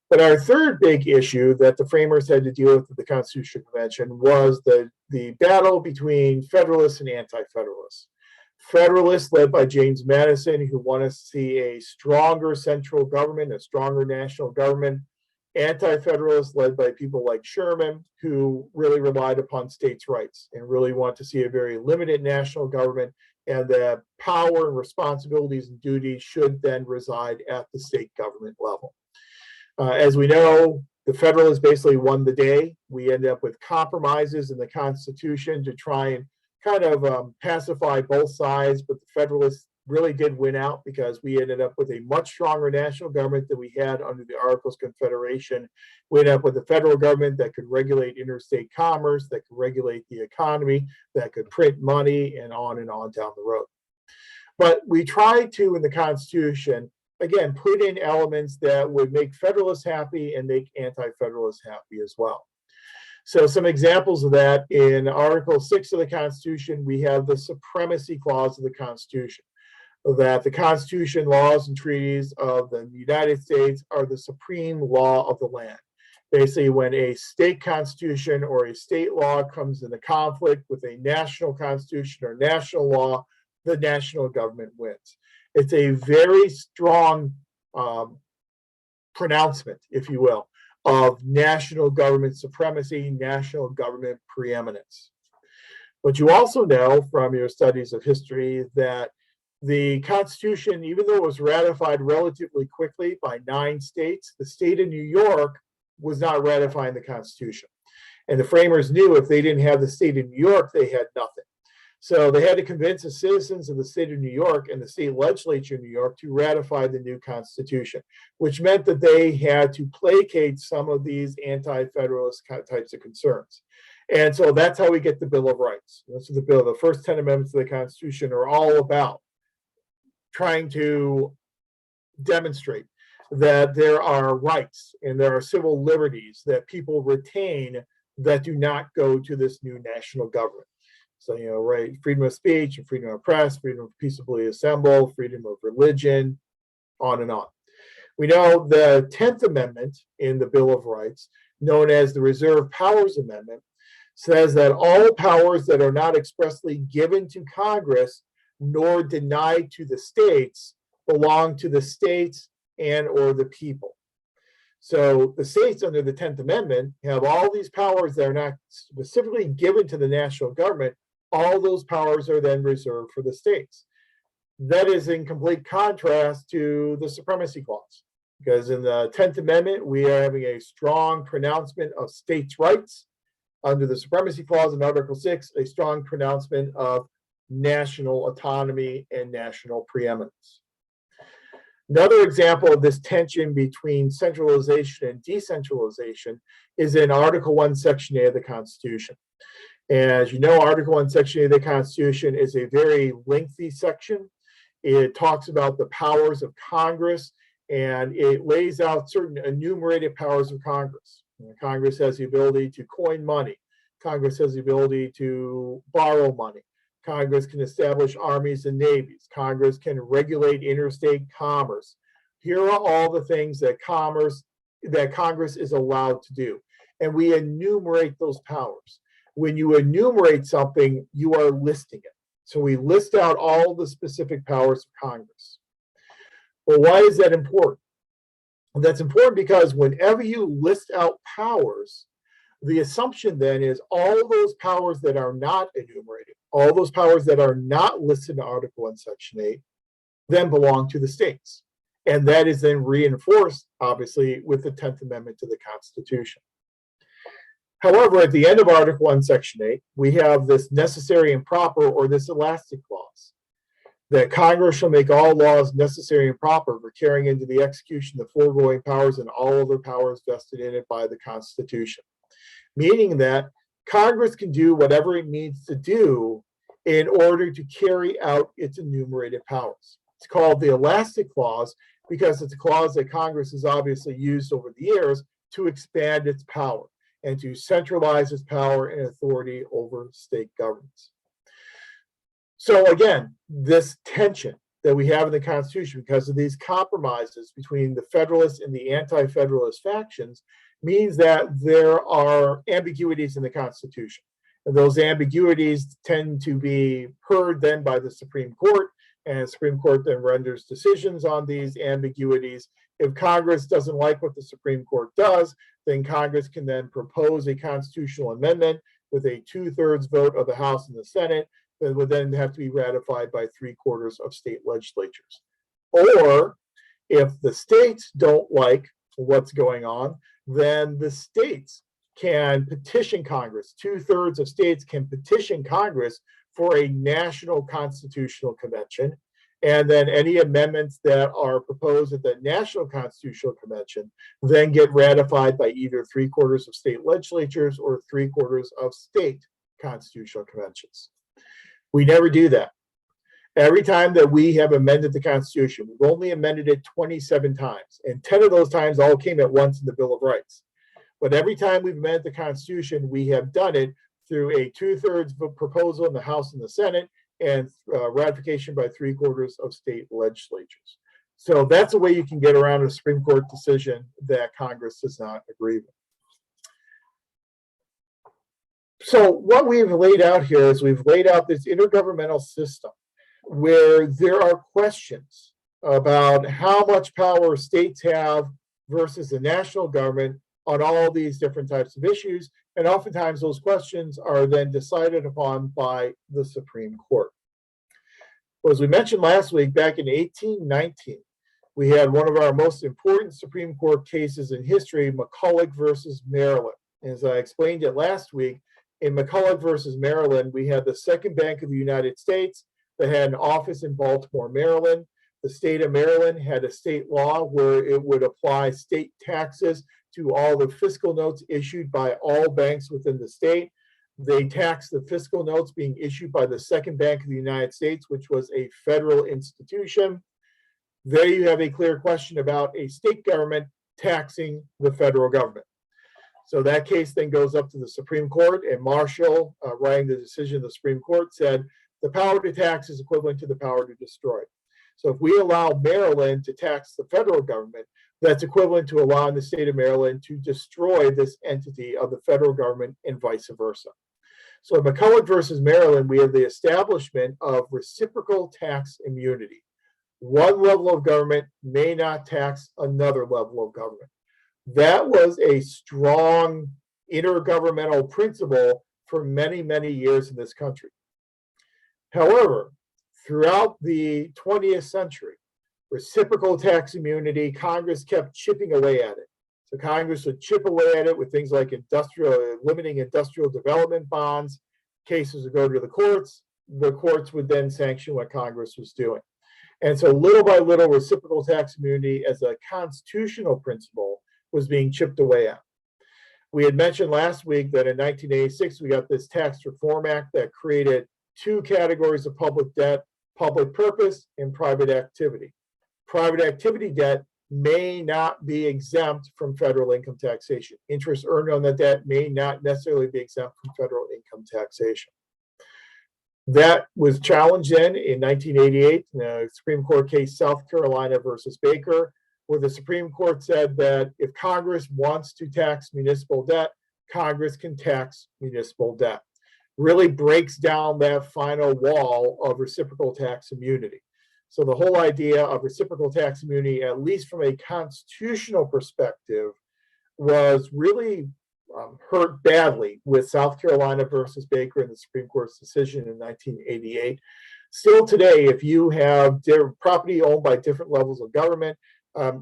But our third big issue that the framers had to deal with at the Constitutional Convention was the battle between Federalists and Anti-Federalists. Federalists, led by James Madison, who wanted to see a stronger central government, a stronger national government. Anti-Federalists, led by people like Sherman, who really relied upon states' rights and really want to see a very limited national government, and that power and responsibilities and duties should then reside at the state government level. As we know, the Federalists basically won the day. We ended up with compromises in the Constitution to try and kind of pacify both sides, but the Federalists really did win out because we ended up with a much stronger national government than we had under the Articles of Confederation. We ended up with a federal government that could regulate interstate commerce, that could regulate the economy, that could print money, and on down the road. But we tried to, in the Constitution, again, put in elements that would make Federalists happy and make Anti-Federalists happy as well. So some examples of that: in Article 6 of the Constitution, we have the Supremacy Clause of the Constitution, that the Constitution, laws, and treaties of the United States are the supreme law of the land. Basically, when a state constitution or a state law comes into conflict with a national constitution or national law, the national government wins. It's a very strong pronouncement, if you will, of national government supremacy, national government preeminence. But you also know from your studies of history that the Constitution, even though it was ratified relatively quickly by 9 states, the state of New York was not ratifying the Constitution. And the framers knew if they didn't have the state of New York, they had nothing. So they had to convince the citizens of the state of New York and the state legislature in New York to ratify the new Constitution, which meant that they had to placate some of these anti-federalist types of concerns. And so that's how we get the Bill of Rights. This is the first 10 amendments of the Constitution are all about trying to demonstrate that there are rights and there are civil liberties that people retain that do not go to this new national government. So, right, freedom of speech and freedom of press, freedom of peaceably assemble, freedom of religion, on and on. We know the 10th Amendment in the Bill of Rights, known as the Reserved Powers Amendment, says that all powers that are not expressly given to Congress nor denied to the states belong to the states and or the people. So the states under the 10th Amendment have all these powers that are not specifically given to the national government. All those powers are then reserved for the states. That is in complete contrast to the Supremacy Clause, because in the 10th Amendment, we are having a strong pronouncement of states' rights. Under the Supremacy Clause in Article 6, a strong pronouncement of national autonomy and national preeminence. Another example of this tension between centralization and decentralization is in Article 1, Section A of the Constitution. As you know, Article 1, Section A of the Constitution is a very lengthy section. It talks about the powers of Congress, and it lays out certain enumerated powers of Congress. Congress has the ability to coin money. Congress has the ability to borrow money. Congress can establish armies and navies. Congress can regulate interstate commerce. Here are all the things that Congress is allowed to do. And we enumerate those powers. When you enumerate something, you are listing it. So we list out all the specific powers of Congress. Well, why is that important? That's important because whenever you list out powers, The assumption then is all those powers that are not enumerated, all those powers that are not listed in Article 1, Section 8, then belong to the states. And that is then reinforced, obviously, with the 10th Amendment to the Constitution. However, at the end of Article 1, Section 8, we have this necessary and proper, or this elastic clause, that Congress shall make all laws necessary and proper for carrying into the execution the foregoing powers and all other powers vested in it by the Constitution. Meaning that Congress can do whatever it needs to do in order to carry out its enumerated powers. It's called the elastic clause because it's a clause that Congress has obviously used over the years to expand its power and to centralize its power and authority over state governments. So again, this tension that we have in the Constitution because of these compromises between the Federalist and the anti-Federalist factions means that there are ambiguities in the Constitution. And those ambiguities tend to be heard then by the Supreme Court, and the Supreme Court then renders decisions on these ambiguities. If Congress doesn't like what the Supreme Court does, then Congress can then propose a constitutional amendment with a 2/3 vote of the House and the Senate that would then have to be ratified by 3/4 of state legislatures. Or if the states don't like what's going on, then the states can petition Congress. 2/3 of states can petition Congress for a national constitutional convention. And then any amendments that are proposed at the National Constitutional Convention then get ratified by either 3/4 of state legislatures or 3/4 of state constitutional conventions. We never do that. Every time that we have amended the Constitution, we've only amended it 27 times, and 10 of those times all came at once in the Bill of Rights. But every time we've amended the Constitution, we have done it through a 2/3 proposal in the House and the Senate and ratification by 3/4 of state legislatures. So that's a way you can get around a Supreme Court decision that Congress does not agree with. So what we've laid out here is we've laid out this intergovernmental system where there are questions about how much power states have versus the national government on all these different types of issues. And oftentimes those questions are then decided upon by the Supreme Court. Well, as we mentioned last week, back in 1819, we had one of our most important Supreme Court cases in history, McCulloch versus Maryland. As I explained it last week, in McCulloch versus Maryland, we had the Second Bank of the United States that had an office in Baltimore, Maryland. The state of Maryland had a state law where it would apply state taxes to all the fiscal notes issued by all banks within the state. They taxed the fiscal notes being issued by the Second Bank of the United States, which was a federal institution. There you have a clear question about a state government taxing the federal government. So that case then goes up to the Supreme Court, and Marshall, writing the decision of the Supreme Court, said the power to tax is equivalent to the power to destroy. So if we allow Maryland to tax the federal government, that's equivalent to allowing the state of Maryland to destroy this entity of the federal government and vice versa. So in McCulloch versus Maryland, we have the establishment of reciprocal tax immunity. One level of government may not tax another level of government. That was a strong intergovernmental principle for many, many years in this country. However, throughout the 20th century, reciprocal tax immunity, Congress kept chipping away at it. So Congress would chip away at it with things like limiting industrial development bonds. Cases would go to the courts would then sanction what Congress was doing. And so little by little, reciprocal tax immunity as a constitutional principle was being chipped away at. We had mentioned last week that in 1986, we got this Tax Reform Act that created two categories of public debt: public purpose and private activity. Private activity debt may not be exempt from federal income taxation. Interest earned on that debt may not necessarily be exempt from federal income taxation. That was challenged then in 1988 in a Supreme Court case, South Carolina versus Baker, where the Supreme Court said that if Congress wants to tax municipal debt, Congress can tax municipal debt. Really breaks down that final wall of reciprocal tax immunity. So the whole idea of reciprocal tax immunity, at least from a constitutional perspective, was really hurt badly with South Carolina versus Baker and the Supreme Court's decision in 1988. Still today, if you have property owned by different levels of government,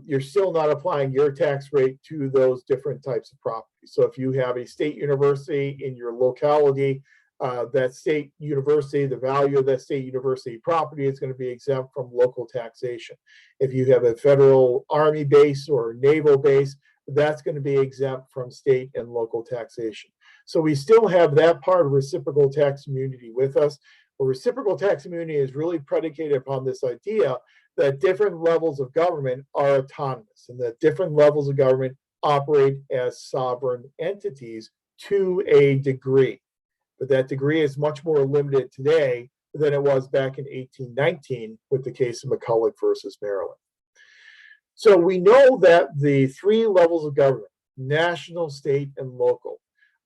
you're still not applying your tax rate to those different types of property. So if you have a state university in your locality, that state university, the value of that state university property is going to be exempt from local taxation. If you have a federal Army base or naval base, that's going to be exempt from state and local taxation. So we still have that part of reciprocal tax immunity with us. But reciprocal tax immunity is really predicated upon this idea that different levels of government are autonomous and that different levels of government operate as sovereign entities to a degree. But that degree is much more limited today than it was back in 1819 with the case of McCulloch versus Maryland. So we know that the three levels of government, national, state, and local,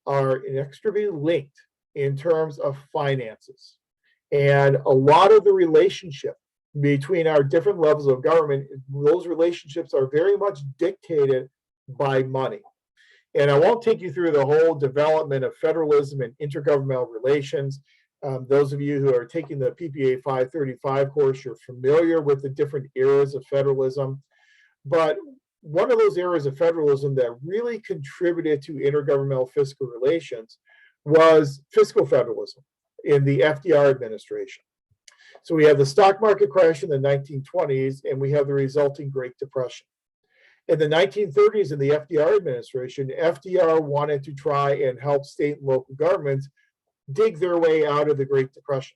are inextricably linked in terms of finances. And a lot of the relationship between our different levels of government, those relationships are very much dictated by money. And I won't take you through the whole development of federalism and intergovernmental relations. Those of you who are taking the PPA 535 course, you're familiar with the different eras of federalism. But one of those eras of federalism that really contributed to intergovernmental fiscal relations was fiscal federalism in the FDR administration. So we have the stock market crash in the 1920s, and we have the resulting Great Depression. In the 1930s, in the FDR administration, FDR wanted to try and help state and local governments dig their way out of the Great Depression.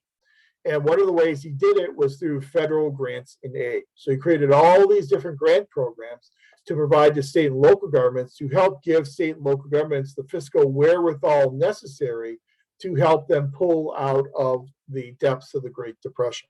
And one of the ways he did it was through federal grants and aid. So he created all these different grant programs to provide to state and local governments to help give state and local governments the fiscal wherewithal necessary to help them pull out of the depths of the Great Depression.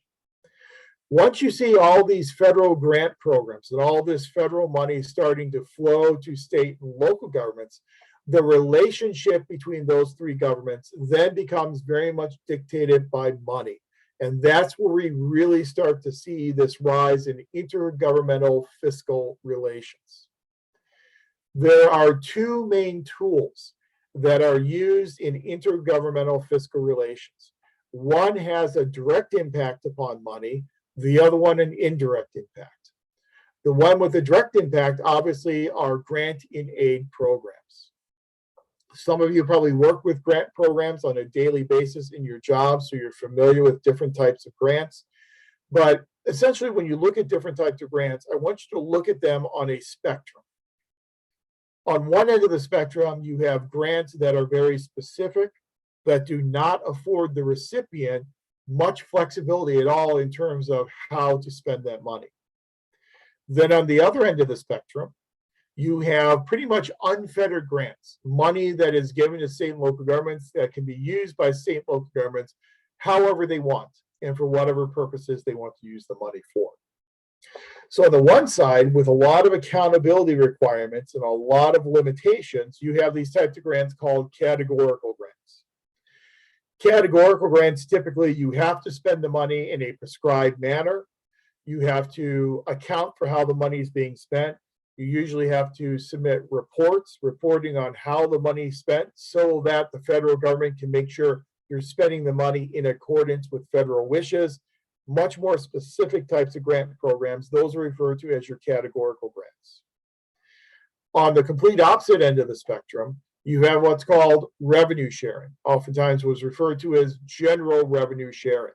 Once you see all these federal grant programs and all this federal money starting to flow to state and local governments, the relationship between those three governments then becomes very much dictated by money. And that's where we really start to see this rise in intergovernmental fiscal relations. There are two main tools that are used in intergovernmental fiscal relations. One has a direct impact upon money, the other one an indirect impact. The one with a direct impact, obviously, are grant and aid programs. Some of you probably work with grant programs on a daily basis in your job, so you're familiar with different types of grants. But essentially, when you look at different types of grants, I want you to look at them on a spectrum. On one end of the spectrum, you have grants that are very specific, that do not afford the recipient much flexibility at all in terms of how to spend that money. Then on the other end of the spectrum, you have pretty much unfettered grants, money that is given to state and local governments that can be used by state and local governments however they want and for whatever purposes they want to use the money for. So on the one side, with a lot of accountability requirements and a lot of limitations, you have these types of grants called categorical grants. Categorical grants, typically you have to spend the money in a prescribed manner. You have to account for how the money is being spent. You usually have to submit reports, reporting on how the money is spent so that the federal government can make sure you're spending the money in accordance with federal wishes. Much more specific types of grant programs, those are referred to as your categorical grants. On the complete opposite end of the spectrum, you have what's called revenue sharing, oftentimes was referred to as general revenue sharing.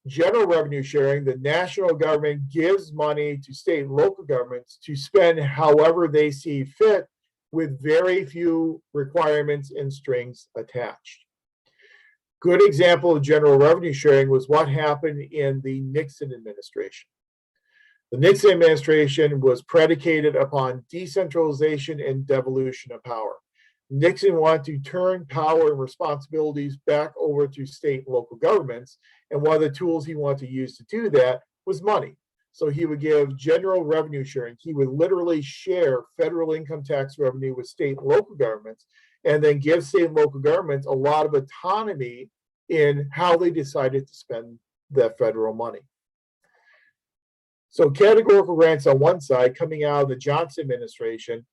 General revenue sharing, the national government gives money to state and local governments to spend however they see fit with very few requirements and strings attached. Good example of general revenue sharing was what happened in the Nixon administration. The Nixon administration was predicated upon decentralization and devolution of power. Nixon wanted to turn power and responsibilities back over to state and local governments, and one of the tools he wanted to use to do that was money. So he would give general revenue sharing. He would literally share federal income tax revenue with state and local governments, and then give state and local governments a lot of autonomy in how they decided to spend that federal money. So categorical grants on one side, coming out of the Johnson administration,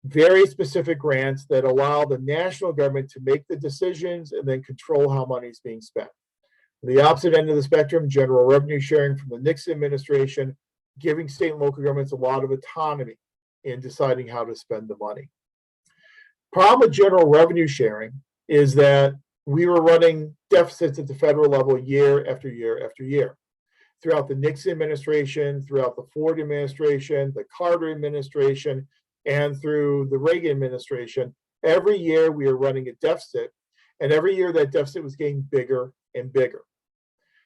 very specific grants that allow the national government to make the decisions and then control how money is being spent. The opposite end of the spectrum, general revenue sharing from the Nixon administration, giving state and local governments a lot of autonomy in deciding how to spend the money. Problem with general revenue sharing is that we were running deficits at the federal level year after year after year. Throughout the Nixon administration, throughout the Ford administration, the Carter administration, and through the Reagan administration, every year we were running a deficit, and every year that deficit was getting bigger and bigger.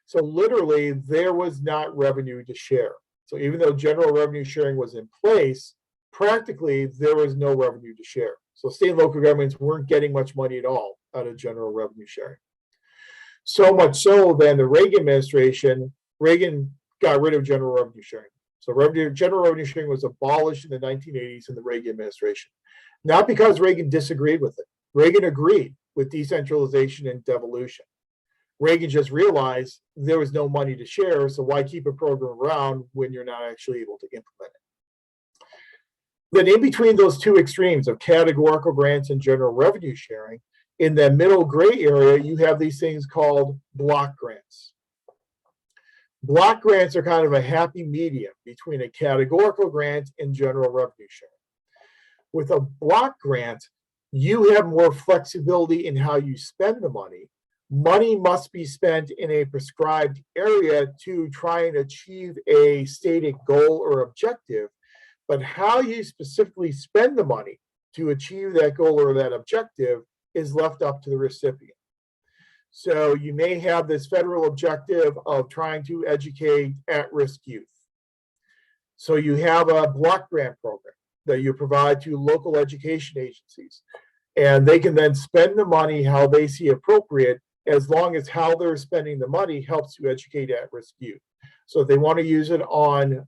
So literally, there was not revenue to share. So even though general revenue sharing was in place, practically there was no revenue to share. So state and local governments weren't getting much money at all out of general revenue sharing. So much so that the Reagan administration, Reagan got rid of general revenue sharing. So general revenue sharing was abolished in the 1980s in the Reagan administration. Not because Reagan disagreed with it. Reagan agreed with decentralization and devolution. Reagan just realized there was no money to share, so why keep a program around when you're not actually able to implement it? Then in between those two extremes of categorical grants and general revenue sharing, in the middle gray area, you have these things called block grants. Block grants are kind of a happy medium between a categorical grant and general revenue sharing. With a block grant, you have more flexibility in how you spend the money. Money must be spent in a prescribed area to try and achieve a stated goal or objective, but how you specifically spend the money to achieve that goal or that objective is left up to the recipient. So you may have this federal objective of trying to educate at-risk youth. So you have a block grant program that you provide to local education agencies, and they can then spend the money how they see appropriate, as long as how they're spending the money helps to educate at-risk youth. So if they want to use it on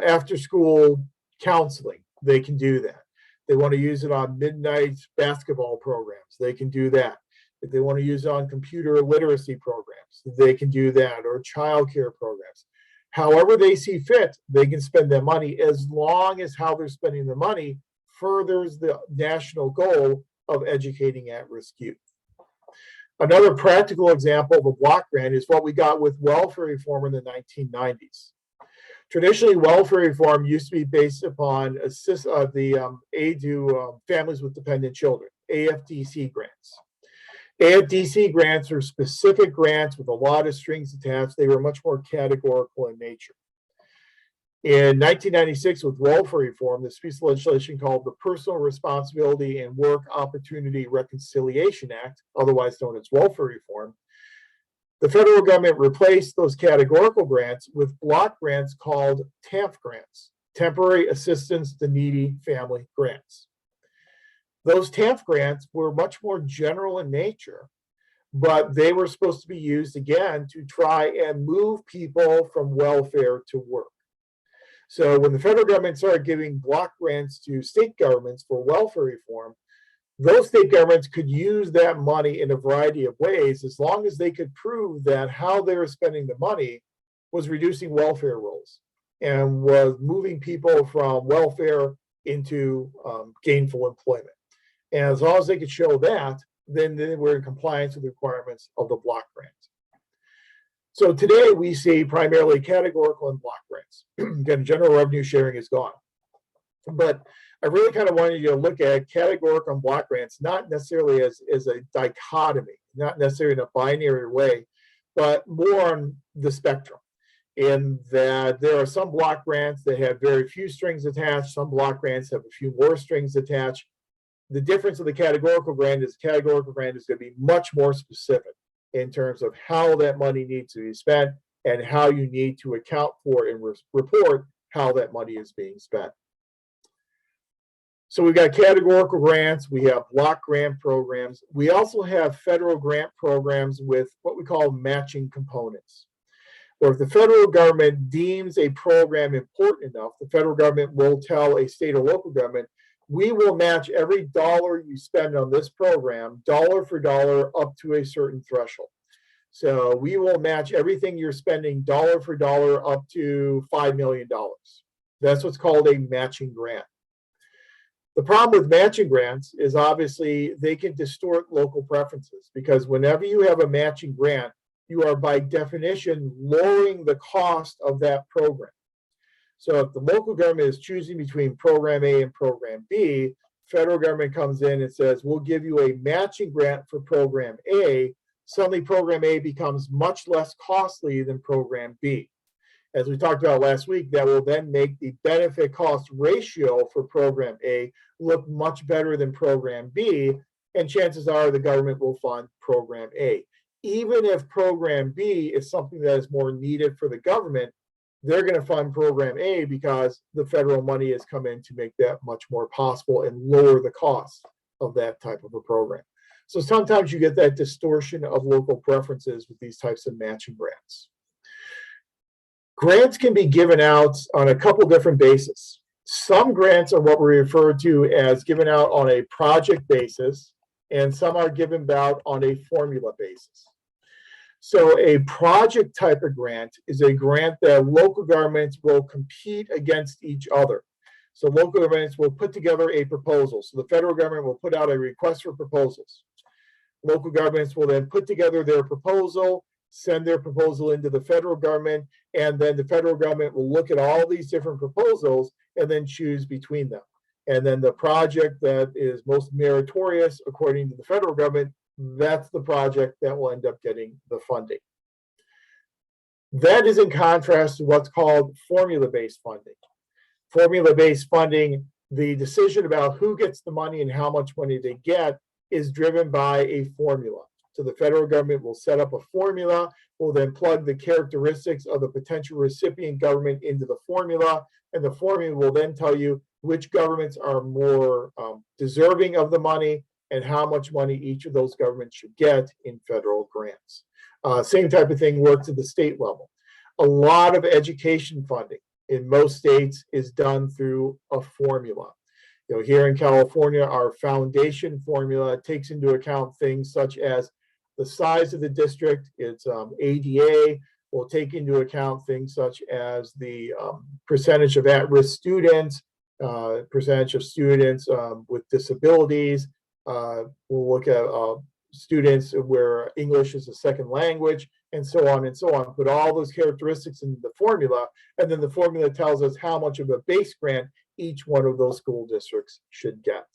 after-school counseling, they can do that. They want to use it on midnight basketball programs, they can do that. If they want to use it on computer literacy programs, they can do that, or childcare programs. However they see fit, they can spend their money, as long as how they're spending the money furthers the national goal of educating at-risk youth. Another practical example of a block grant is what we got with welfare reform in the 1990s. Traditionally, welfare reform used to be based upon aid to families with dependent children, AFDC grants. AFDC grants are specific grants with a lot of strings attached. They were much more categorical in nature. In 1996, with welfare reform, this piece of legislation called the Personal Responsibility and Work Opportunity Reconciliation Act, otherwise known as welfare reform, the federal government replaced those categorical grants with block grants called TANF grants, Temporary Assistance to Needy Family Grants. Those TANF grants were much more general in nature, but they were supposed to be used again to try and move people from welfare to work. So when the federal government started giving block grants to state governments for welfare reform, those state governments could use that money in a variety of ways, as long as they could prove that how they were spending the money was reducing welfare rolls and was moving people from welfare into gainful employment. And as long as they could show that, then they were in compliance with the requirements of the block grant. So today we see primarily categorical and block grants. Again, general revenue sharing is gone. But I really kind of wanted you to look at categorical and block grants, not necessarily as a dichotomy, not necessarily in a binary way, but more on the spectrum. In that there are some block grants that have very few strings attached, some block grants have a few more strings attached. The difference of the categorical grant is going to be much more specific in terms of how that money needs to be spent and how you need to account for and report how that money is being spent. So we've got categorical grants, we have block grant programs. We also have federal grant programs with what we call matching components. Or if the federal government deems a program important enough, the federal government will tell a state or local government, we will match every dollar you spend on this program, dollar for dollar, up to a certain threshold. So we will match everything you're spending dollar for dollar up to $5 million. That's what's called a matching grant. The problem with matching grants is obviously they can distort local preferences, because whenever you have a matching grant, you are by definition lowering the cost of that program. So if the local government is choosing between program A and program B, federal government comes in and says, we'll give you a matching grant for program A. Suddenly program A becomes much less costly than program B. As we talked about last week, that will then make the benefit cost ratio for program A look much better than program B, and chances are the government will fund program A. Even if program B is something that is more needed for the government, they're going to fund program A because the federal money has come in to make that much more possible and lower the cost of that type of a program. So sometimes you get that distortion of local preferences with these types of matching grants. Grants can be given out on a couple different bases. Some grants are what we refer to as given out on a project basis, and some are given out on a formula basis. So a project type of grant is a grant that local governments will compete against each other. So local governments will put together a proposal. So the federal government will put out a request for proposals. Local governments will then put together their proposal, send their proposal into the federal government, and then the federal government will look at all these different proposals and then choose between them. And then the project that is most meritorious, according to the federal government, that's the project that will end up getting the funding. That is in contrast to what's called formula-based funding. Formula-based funding, the decision about who gets the money and how much money they get is driven by a formula. So the federal government will set up a formula, will then plug the characteristics of the potential recipient government into the formula, and the formula will then tell you which governments are more deserving of the money and how much money each of those governments should get in federal grants. Same type of thing works at the state level. A lot of education funding in most states is done through a formula. Here in California, our foundation formula takes into account things such as the size of the district, its ADA, will take into account things such as the percentage of at-risk students, percentage of students with disabilities. We'll look at students where English is a second language, and so on and so on. Put all those characteristics in the formula, and then the formula tells us how much of a base grant each one of those school districts should get.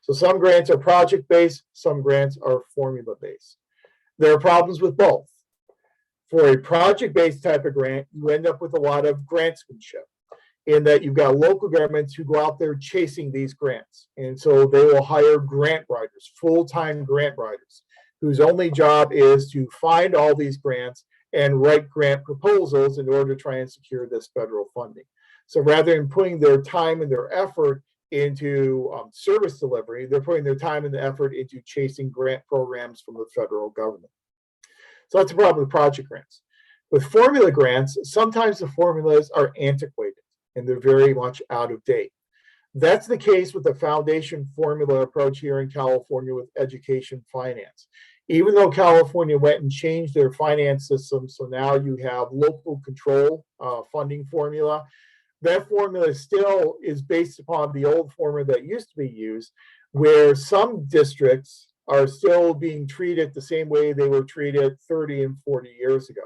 So some grants are project-based, some grants are formula-based. There are problems with both. For a project-based type of grant, you end up with a lot of grantsmanship, in that you've got local governments who go out there chasing these grants. And so they will hire grant writers, full-time grant writers, whose only job is to find all these grants and write grant proposals in order to try and secure this federal funding. So rather than putting their time and their effort into service delivery, they're putting their time and the effort into chasing grant programs from the federal government. So that's a problem with project grants. With formula grants, sometimes the formulas are antiquated and they're very much out of date. That's the case with the foundation formula approach here in California with education finance. Even though California went and changed their finance system, so now you have local control funding formula, that formula still is based upon the old formula that used to be used, where some districts are still being treated the same way they were treated 30 and 40 years ago.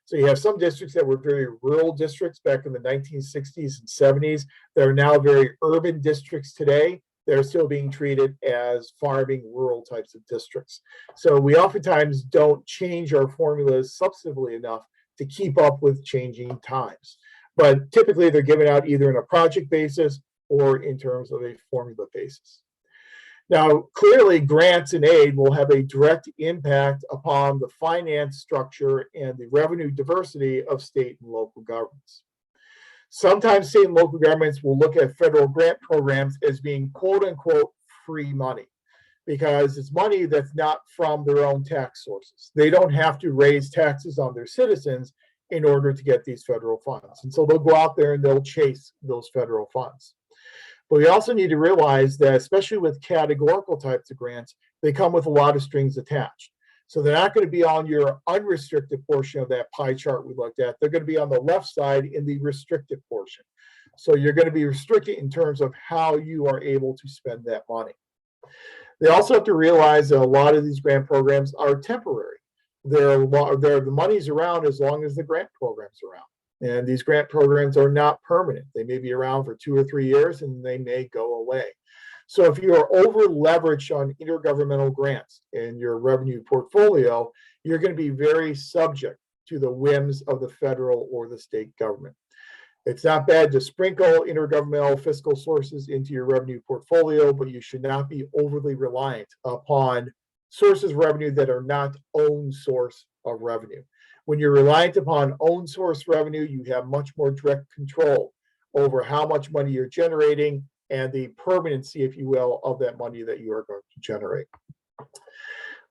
So you have some districts that were very rural districts back in the 1960s and 70s that are now very urban districts today. They're still being treated as farming rural types of districts. So we oftentimes don't change our formulas substantively enough to keep up with changing times. But typically they're given out either in a project basis or in terms of a formula basis. Now, clearly, grants and aid will have a direct impact upon the finance structure and the revenue diversity of state and local governments. Sometimes state and local governments will look at federal grant programs as being quote unquote free money, because it's money that's not from their own tax sources. They don't have to raise taxes on their citizens in order to get these federal funds. And so they'll go out there and they'll chase those federal funds. But we also need to realize that, especially with categorical types of grants, they come with a lot of strings attached. So they're not going to be on your unrestricted portion of that pie chart we looked at. They're going to be on the left side in the restricted portion. So you're going to be restricted in terms of how you are able to spend that money. They also have to realize that a lot of these grant programs are temporary. The money's around as long as the grant program's around. And these grant programs are not permanent. They may be around for 2 or 3 years and they may go away. So if you are over leveraged on intergovernmental grants in your revenue portfolio, you're going to be very subject to the whims of the federal or the state government. It's not bad to sprinkle intergovernmental fiscal sources into your revenue portfolio, but you should not be overly reliant upon sources of revenue that are not own source of revenue. When you're reliant upon own source revenue, you have much more direct control over how much money you're generating and the permanency, if you will, of that money that you are going to generate.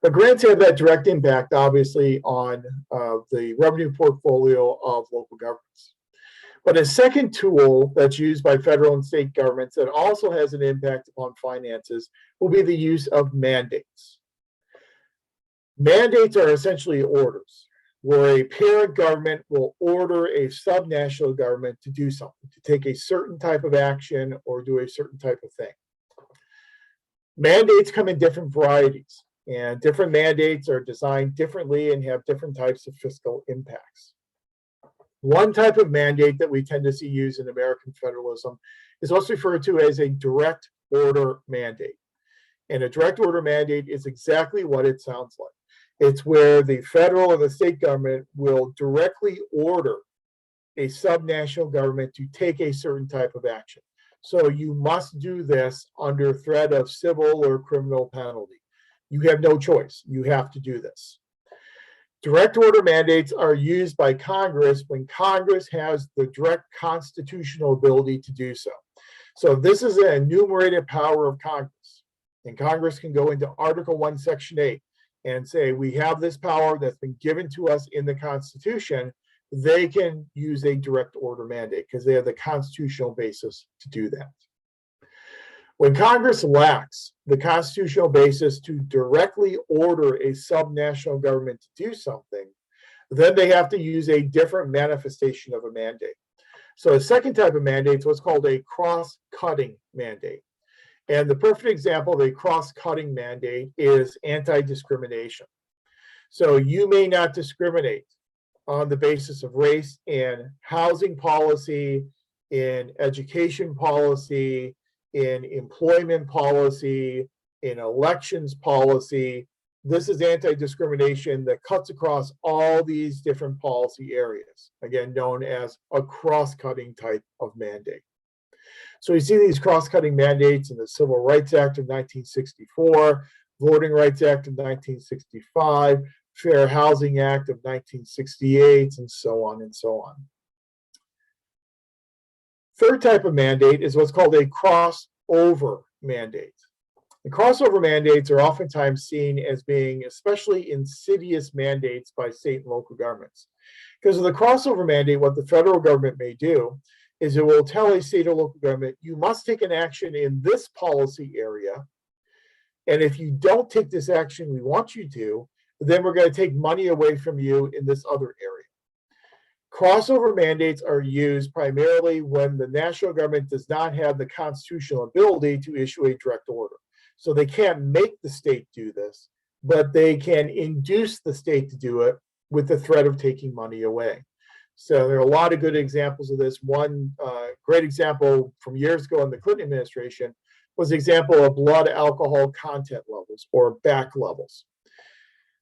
But grants have that direct impact, obviously, on the revenue portfolio of local governments. But a second tool that's used by federal and state governments that also has an impact upon finances will be the use of mandates. Mandates are essentially orders, where a parent government will order a subnational government to do something, to take a certain type of action or do a certain type of thing. Mandates come in different varieties, and different mandates are designed differently and have different types of fiscal impacts. One type of mandate that we tend to see used in American federalism is what's referred to as a direct order mandate. And a direct order mandate is exactly what it sounds like. It's where the federal or the state government will directly order a subnational government to take a certain type of action. So you must do this under threat of civil or criminal penalty. You have no choice. You have to do this. Direct order mandates are used by Congress when Congress has the direct constitutional ability to do so. So this is an enumerated power of Congress. And Congress can go into Article 1, Section 8 and say, we have this power that's been given to us in the Constitution. They can use a direct order mandate because they have the constitutional basis to do that. When Congress lacks the constitutional basis to directly order a subnational government to do something, then they have to use a different manifestation of a mandate. So a second type of mandate is what's called a cross-cutting mandate. And the perfect example of a cross-cutting mandate is anti-discrimination. So you may not discriminate on the basis of race in housing policy, in education policy, in employment policy, in elections policy. This is anti-discrimination that cuts across all these different policy areas, again, known as a cross-cutting type of mandate. So you see these cross-cutting mandates in the Civil Rights Act of 1964, Voting Rights Act of 1965, Fair Housing Act of 1968, and so on and so on. Third type of mandate is what's called a crossover mandate. The crossover mandates are oftentimes seen as being especially insidious mandates by state and local governments. Because of the crossover mandate, what the federal government may do is it will tell a state or local government, you must take an action in this policy area. And if you don't take this action we want you to, then we're going to take money away from you in this other area. Crossover mandates are used primarily when the national government does not have the constitutional ability to issue a direct order. So they can't make the state do this, but they can induce the state to do it with the threat of taking money away. So there are a lot of good examples of this. One great example from years ago in the Clinton administration was the example of blood alcohol content levels or BAC levels.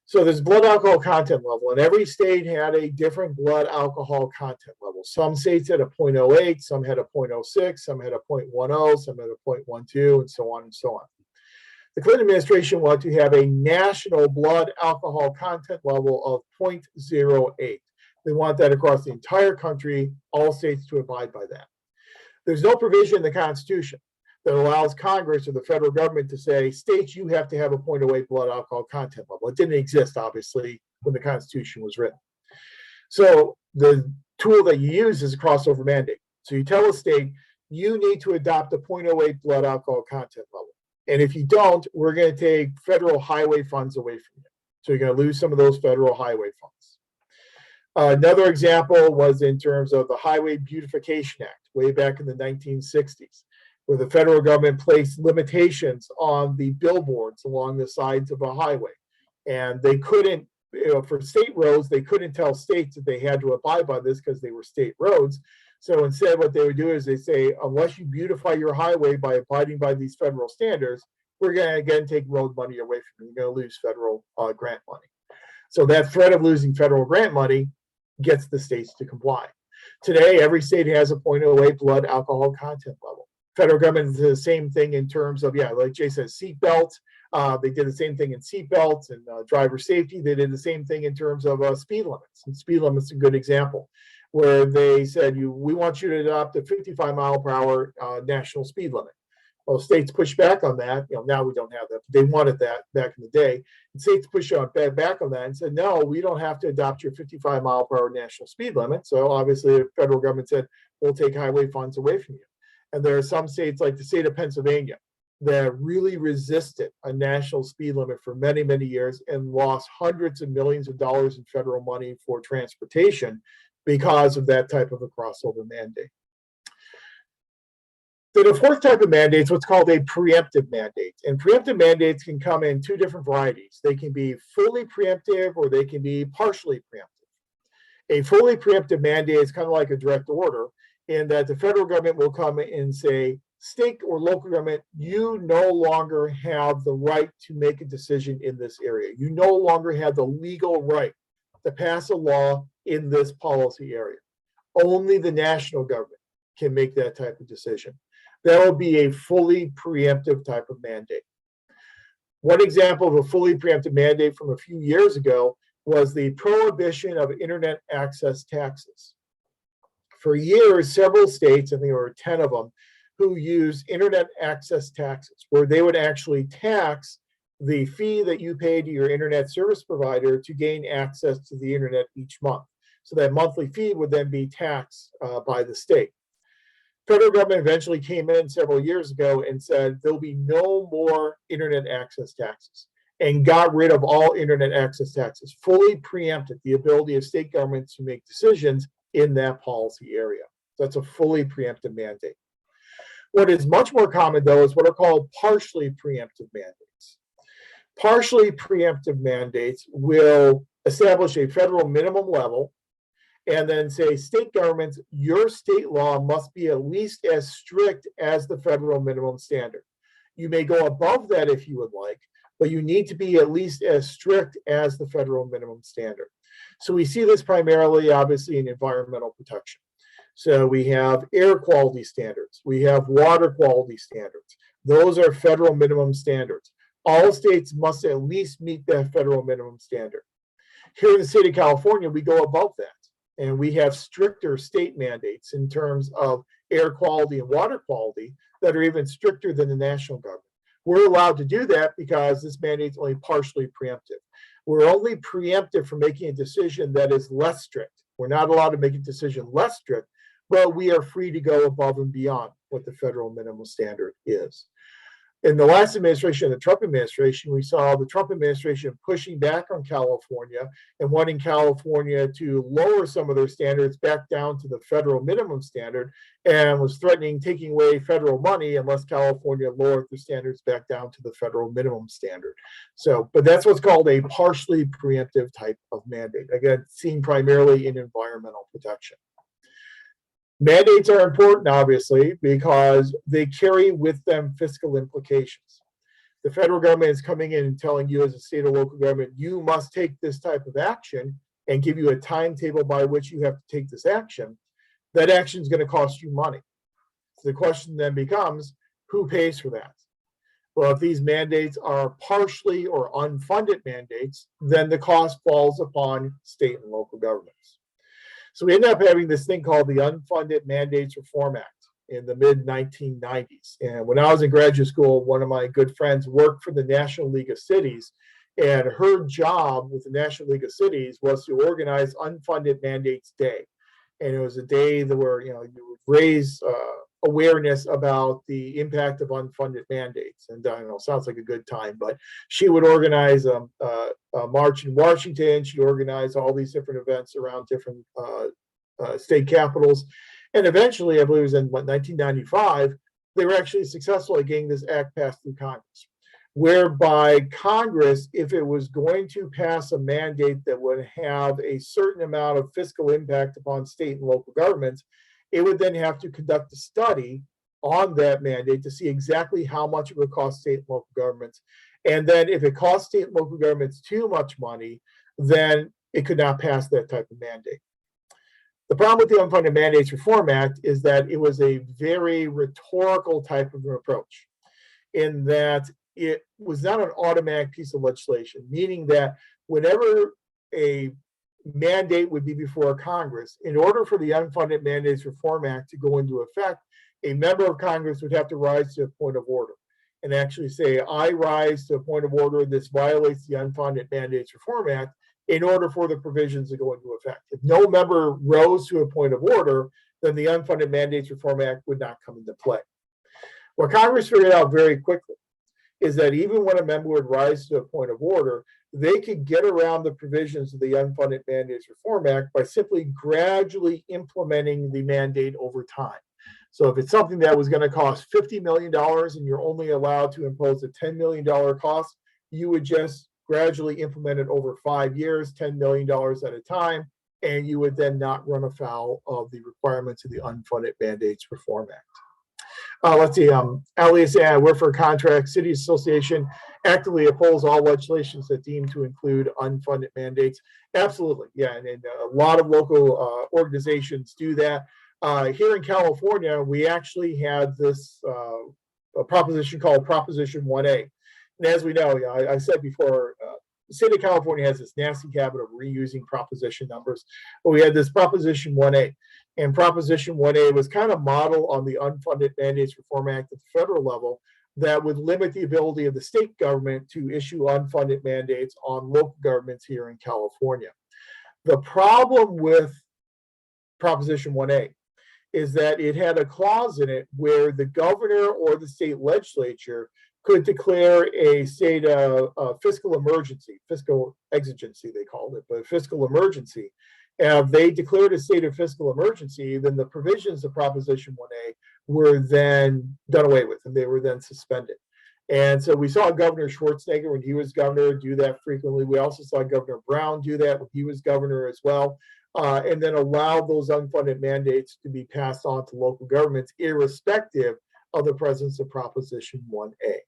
So there's blood alcohol content level, and every state had a different blood alcohol content level. Some states had a 0.08, some had a 0.06, some had a 0.10, some had a 0.12, and so on and so on. The Clinton administration wanted to have a national blood alcohol content level of 0.08. They want that across the entire country, all states to abide by that. There's no provision in the Constitution that allows Congress or the federal government to say, states, you have to have a 0.08 blood alcohol content level. It didn't exist, obviously, when the Constitution was written. So the tool that you use is a crossover mandate. So you tell a state, you need to adopt a 0.08 blood alcohol content level. And if you don't, we're going to take federal highway funds away from you. So you're going to lose some of those federal highway funds. Another example was in terms of the Highway Beautification Act, way back in the 1960s, where the federal government placed limitations on the billboards along the sides of a highway. And they couldn't, for state roads, they couldn't tell states that they had to abide by this because they were state roads. So instead, what they would do is they say, unless you beautify your highway by abiding by these federal standards, we're going to again take road money away from you. You're going to lose federal grant money. So that threat of losing federal grant money gets the states to comply. Today, every state has a 0.08 blood alcohol content level. Federal government did the same thing in terms of, like Jay said, seat belts. They did the same thing in seat belts and driver safety. They did the same thing in terms of speed limits. And speed limits is a good example, where they said, we want you to adopt a 55 mile per hour national speed limit. Well, states push back on that. Now we don't have that. But they wanted that back in the day. And states push back on that and said, no, we don't have to adopt your 55 mile per hour national speed limit. So obviously, the federal government said, we'll take highway funds away from you. And there are some states, like the state of Pennsylvania, that really resisted a national speed limit for many, many years and lost hundreds of millions of dollars in federal money for transportation because of that type of a crossover mandate. Then the fourth type of mandate is what's called a preemptive mandate. And preemptive mandates can come in two different varieties. They can be fully preemptive or they can be partially preemptive. A fully preemptive mandate is kind of like a direct order in that the federal government will come and say, state or local government, you no longer have the right to make a decision in this area. You no longer have the legal right to pass a law in this policy area. Only the national government can make that type of decision. That will be a fully preemptive type of mandate. One example of a fully preemptive mandate from a few years ago was the prohibition of internet access taxes. For years, several states, I think there were 10 of them, who used internet access taxes, where they would actually tax the fee that you pay to your internet service provider to gain access to the internet each month. So that monthly fee would then be taxed by the state. Federal government eventually came in several years ago and said there'll be no more internet access taxes and got rid of all internet access taxes, fully preempted the ability of state governments to make decisions in that policy area. That's a fully preemptive mandate. What is much more common, though, is what are called partially preemptive mandates. Partially preemptive mandates will establish a federal minimum level and then say, state governments, your state law must be at least as strict as the federal minimum standard. You may go above that if you would like, but you need to be at least as strict as the federal minimum standard. So we see this primarily, obviously, in environmental protection. So we have air quality standards. We have water quality standards. Those are federal minimum standards. All states must at least meet that federal minimum standard. Here in the state of California, we go above that. And we have stricter state mandates in terms of air quality and water quality that are even stricter than the national government. We're allowed to do that because this mandate is only partially preemptive. We're only preemptive for making a decision that is less strict. We're not allowed to make a decision less strict, but we are free to go above and beyond what the federal minimum standard is. In the last administration, the Trump administration, we saw the Trump administration pushing back on California and wanting California to lower some of their standards back down to the federal minimum standard, and was threatening taking away federal money unless California lowered the standards back down to the federal minimum standard. So, but that's what's called a partially preemptive type of mandate. Again, seen primarily in environmental protection. Mandates are important, obviously, because they carry with them fiscal implications. The federal government is coming in and telling you as a state or local government, you must take this type of action and give you a timetable by which you have to take this action. That action is going to cost you money. So the question then becomes, who pays for that? Well, if these mandates are partially or unfunded mandates, then the cost falls upon state and local governments. So we end up having this thing called the Unfunded Mandates Reform Act in the mid-1990s. And when I was in graduate school, one of my good friends worked for the National League of Cities, and her job with the National League of Cities was to organize Unfunded Mandates Day. And it was a day that where you would raise awareness about the impact of unfunded mandates. And I don't know, sounds like a good time, but she would organize a march in Washington. She'd organize all these different events around different state capitals. And eventually, I believe it was in 1995, they were actually successful at getting this act passed through Congress, whereby Congress, if it was going to pass a mandate that would have a certain amount of fiscal impact upon state and local governments, it would then have to conduct a study on that mandate to see exactly how much it would cost state and local governments. And then if it cost state and local governments too much money, then it could not pass that type of mandate. The problem with the Unfunded Mandates Reform Act is that it was a very rhetorical type of an approach, in that it was not an automatic piece of legislation, meaning that whenever a mandate would be before Congress, in order for the Unfunded Mandates Reform Act to go into effect, a member of Congress would have to rise to a point of order and actually say, I rise to a point of order, this violates the Unfunded Mandates Reform Act, in order for the provisions to go into effect. If no member rose to a point of order, then the Unfunded Mandates Reform Act would not come into play. What Congress figured out very quickly is that even when a member would rise to a point of order, they could get around the provisions of the Unfunded Mandates Reform Act by simply gradually implementing the mandate over time. So if it's something that was going to cost $50 million and you're only allowed to impose a $10 million cost, you would just gradually implement it over 5 years, $10 million at a time, and you would then not run afoul of the requirements of the Unfunded Mandates Reform Act. Let's see, Alice, we're for contract. City Association actively oppose all legislations that deem to include unfunded mandates. Absolutely, yeah, and a lot of local organizations do that. Here in California, we actually had this a proposition called Proposition 1A. And as we know, I said before, the state of California has this nasty habit of reusing proposition numbers. But we had this Proposition 1A. And Proposition 1A was kind of modeled on the Unfunded Mandates Reform Act at the federal level that would limit the ability of the state government to issue unfunded mandates on local governments here in California. The problem with Proposition 1A is that it had a clause in it where the governor or the state legislature could declare a state of fiscal emergency, fiscal exigency, they called it, but fiscal emergency. If they declared a state of fiscal emergency, then the provisions of Proposition 1A were then done away with, and they were then suspended. And so we saw Governor Schwarzenegger, when he was governor, do that frequently. We also saw Governor Brown do that when he was governor as well, and then allow those unfunded mandates to be passed on to local governments, irrespective of the presence of Proposition 1A.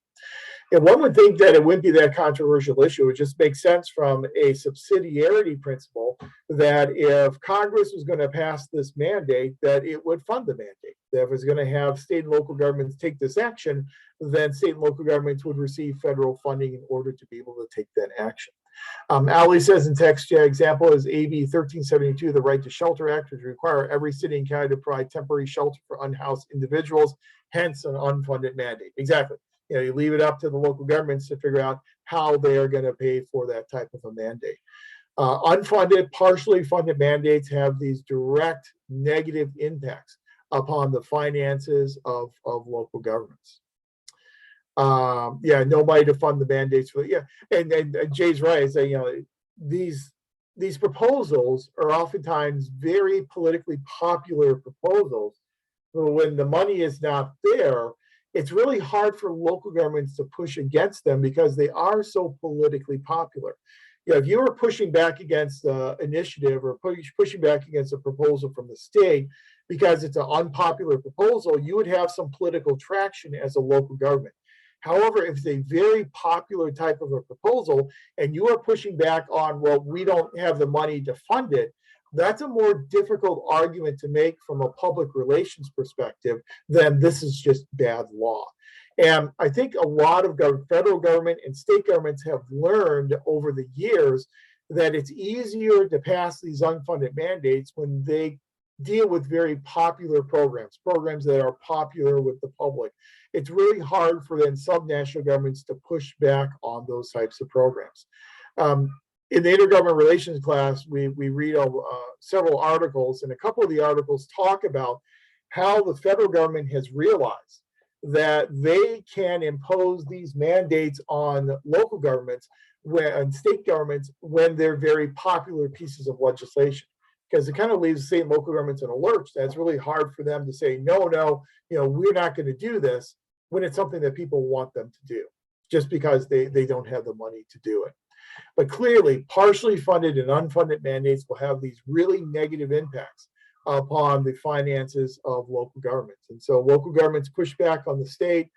And one would think that it wouldn't be that controversial issue. It would just make sense from a subsidiarity principle that if Congress was going to pass this mandate, that it would fund the mandate. That if it's going to have state and local governments take this action, then state and local governments would receive federal funding in order to be able to take that action. Ali says in text, example is AB 1372, the Right to Shelter Act, which require every city and county to provide temporary shelter for unhoused individuals, hence an unfunded mandate. Exactly. You leave it up to the local governments to figure out how they are going to pay for that type of a mandate. Unfunded, partially funded mandates have these direct negative impacts upon the finances of local governments. Nobody to fund the mandates for and Jay's right. I say, these proposals are oftentimes very politically popular proposals, but when the money is not there, it's really hard for local governments to push against them because they are so politically popular. If you were pushing back against an initiative or pushing back against a proposal from the state because it's an unpopular proposal, you would have some political traction as a local government. However, if it's a very popular type of a proposal and you are pushing back on, well, we don't have the money to fund it, that's a more difficult argument to make from a public relations perspective than this is just bad law. And I think a lot of federal government and state governments have learned over the years that it's easier to pass these unfunded mandates when they deal with very popular programs that are popular with the public. It's really hard for then subnational governments to push back on those types of programs. In the intergovernment relations class, we read several articles, and a couple of the articles talk about how the federal government has realized that they can impose these mandates on local governments and state governments when they're very popular pieces of legislation. Because it kind of leaves state and local governments in a lurch. That's really hard for them to say, no, we're not going to do this when it's something that people want them to do, just because they don't have the money to do it. But clearly, partially funded and unfunded mandates will have these really negative impacts upon the finances of local governments. And so local governments push back on the state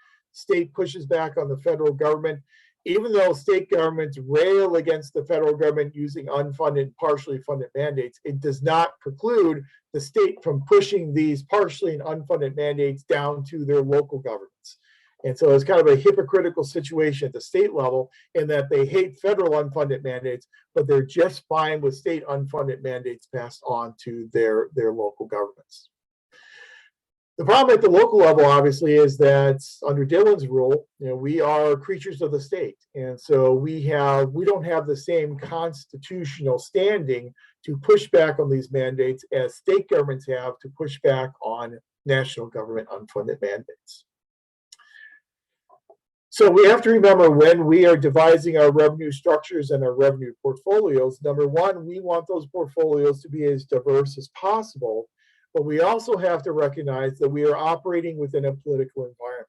pushes back on the federal government. Even though state governments rail against the federal government using unfunded, partially funded mandates, it does not preclude the state from pushing these partially and unfunded mandates down to their local governments. And so it's kind of a hypocritical situation at the state level in that they hate federal unfunded mandates, but they're just fine with state unfunded mandates passed on to their local governments. The problem at the local level, obviously, is that under Dillon's rule, we are creatures of the state. And so we don't have the same constitutional standing to push back on these mandates as state governments have to push back on national government unfunded mandates. So we have to remember when we are devising our revenue structures and our revenue portfolios, number one, we want those portfolios to be as diverse as possible, but we also have to recognize that we are operating within a political environment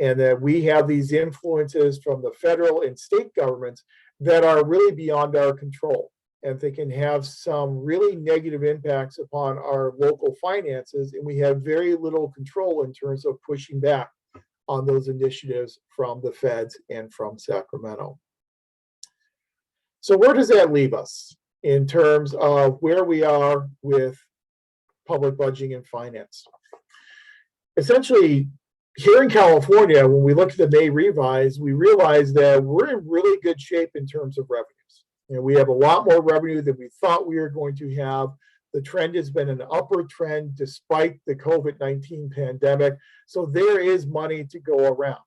and that we have these influences from the federal and state governments that are really beyond our control, and they can have some really negative impacts upon our local finances, and we have very little control in terms of pushing back on those initiatives from the feds and from Sacramento. So where does that leave us in terms of where we are with public budgeting and finance? Essentially, here in California, when we look at the May revise, we realize that we're in really good shape in terms of revenues. We have a lot more revenue than we thought we were going to have. The trend has been an upward trend despite the COVID-19 pandemic. So there is money to go around.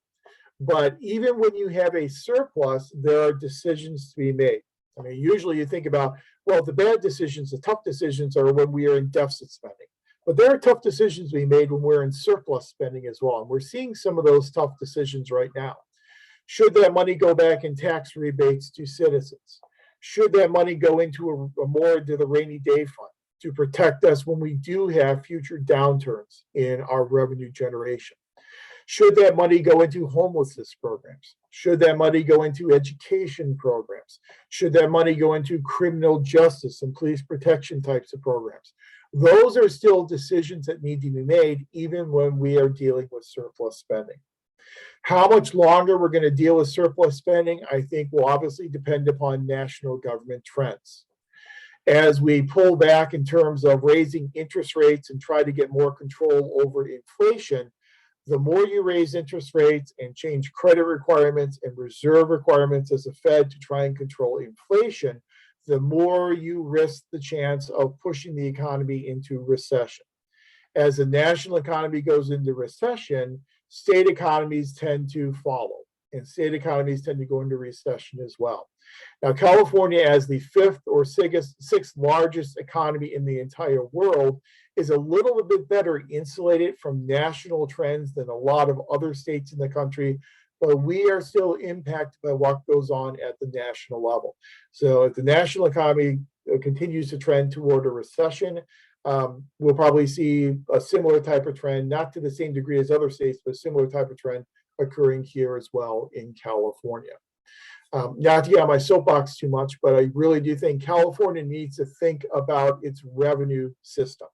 But even when you have a surplus, there are decisions to be made. I mean, usually you think about, well, the bad decisions, the tough decisions are when we are in deficit spending. But there are tough decisions being made when we're in surplus spending as well. And we're seeing some of those tough decisions right now. Should that money go back in tax rebates to citizens? Should that money go into more into the rainy day fund to protect us when we do have future downturns in our revenue generation? Should that money go into homelessness programs? Should that money go into education programs? Should that money go into criminal justice and police protection types of programs? Those are still decisions that need to be made even when we are dealing with surplus spending. How much longer we're going to deal with surplus spending, I think, will obviously depend upon national government trends. As we pull back in terms of raising interest rates and try to get more control over inflation, the more you raise interest rates and change credit requirements and reserve requirements as a Fed to try and control inflation, the more you risk the chance of pushing the economy into recession. As the national economy goes into recession, state economies tend to follow, and state economies tend to go into recession as well. Now, California, as the fifth or sixth largest economy in the entire world, is a little bit better insulated from national trends than a lot of other states in the country, but we are still impacted by what goes on at the national level. So if the national economy continues to trend toward a recession, we'll probably see a similar type of trend, not to the same degree as other states, but a similar type of trend occurring here as well in California. Not to get on my soapbox too much, but I really do think California needs to think about its revenue system.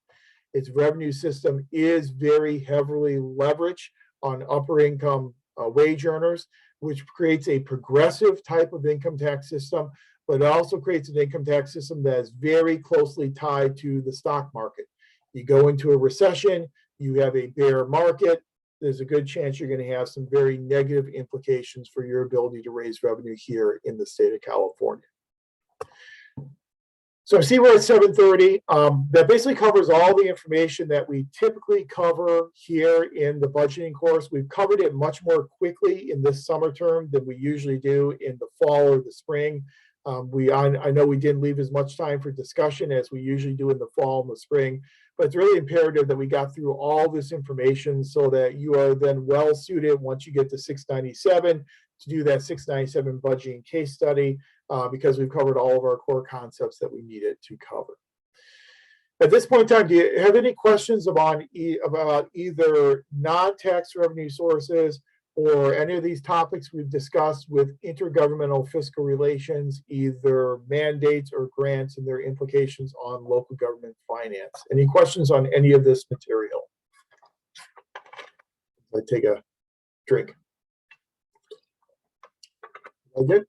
Its revenue system is very heavily leveraged on upper income wage earners, which creates a progressive type of income tax system, but it also creates an income tax system that is very closely tied to the stock market. You go into a recession, you have a bear market, there's a good chance you're going to have some very negative implications for your ability to raise revenue here in the state of California. So I see we're at 7:30. That basically covers all the information that we typically cover here in the budgeting course. We've covered it much more quickly in this summer term than we usually do in the fall or the spring. I know we didn't leave as much time for discussion as we usually do in the fall and the spring, but it's really imperative that we got through all this information so that you are then well suited once you get to 697 to do that 697 budgeting case study, because we've covered all of our core concepts that we needed to cover. At this point in time, do you have any questions about either non-tax revenue sources or any of these topics we've discussed with intergovernmental fiscal relations, either mandates or grants and their implications on local government finance? Any questions on any of this material? I take a drink. All good?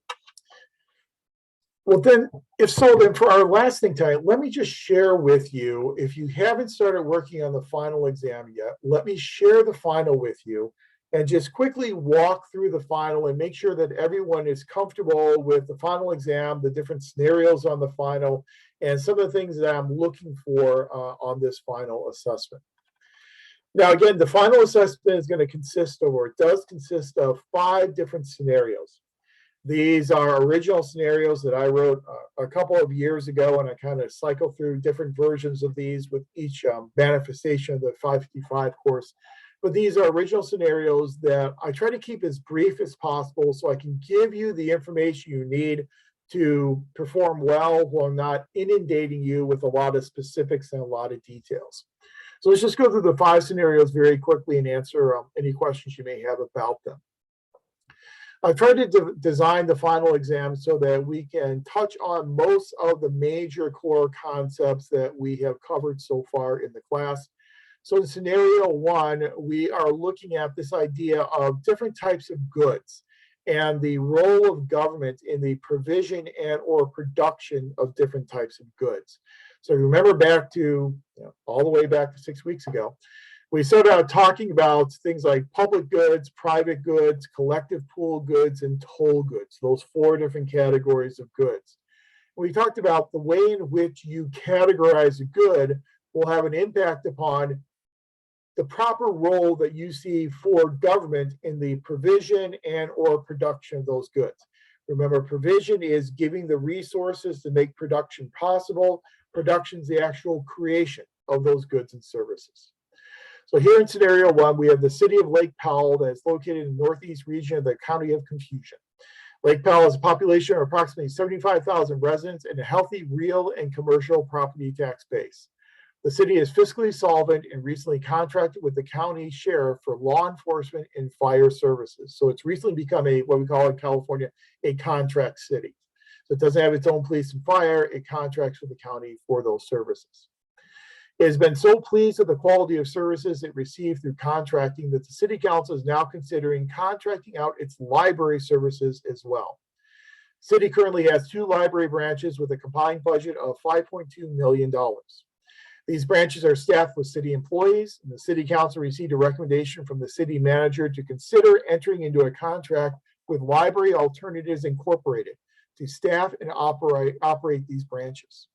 Well, then, if so, then for our last thing tonight, let me just share with you, if you haven't started working on the final exam yet, let me share the final with you and just quickly walk through the final and make sure that everyone is comfortable with the final exam, the different scenarios on the final, and some of the things that I'm looking for on this final assessment. Now, again, the final assessment is going to consist of, or it does consist of, 5 different scenarios. These are original scenarios that I wrote a couple of years ago, and I kind of cycle through different versions of these with each manifestation of the 555 course. But these are original scenarios that I try to keep as brief as possible so I can give you the information you need to perform well while not inundating you with a lot of specifics and a lot of details. So let's just go through the 5 scenarios very quickly and answer any questions you may have about them. I've tried to design the final exam so that we can touch on most of the major core concepts that we have covered so far in the class. So in scenario 1, we are looking at this idea of different types of goods and the role of government in the provision and or production of different types of goods. So remember back to, all the way back to 6 weeks ago, we started out talking about things like public goods, private goods, collective pool goods, and toll goods, those 4 different categories of goods. We talked about the way in which you categorize a good will have an impact upon the proper role that you see for government in the provision and or production of those goods. Remember, provision is giving the resources to make production possible. Production is the actual creation of those goods and services. So here in scenario 1, we have the city of Lake Powell that is located in the northeast region of the County of Confusion. Lake Powell has a population of approximately 75,000 residents and a healthy real and commercial property tax base. The city is fiscally solvent and recently contracted with the county sheriff for law enforcement and fire services. So it's recently become what we call in California, a contract city. So it doesn't have its own police and fire, it contracts with the county for those services. It has been so pleased with the quality of services it received through contracting that the city council is now considering contracting out its library services as well. City currently has 2 library branches with a combined budget of $5.2 million. These branches are staffed with city employees, and the city council received a recommendation from the city manager to consider entering into a contract with Library Alternatives Incorporated to staff and operate these branches.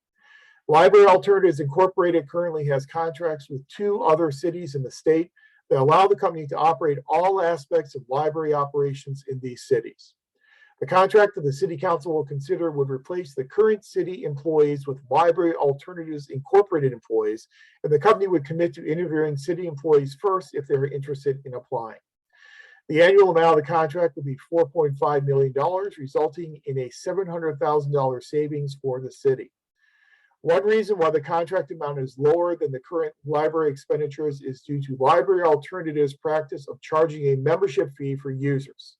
Library Alternatives Incorporated currently has contracts with 2 other cities in the state that allow the company to operate all aspects of library operations in these cities. The contract that the city council will consider would replace the current city employees with Library Alternatives Incorporated employees, and the company would commit to interviewing city employees first if they're interested in applying. The annual amount of the contract would be $4.5 million, resulting in a $700,000 savings for the city. One reason why the contract amount is lower than the current library expenditures is due to Library Alternatives' practice of charging a membership fee for users.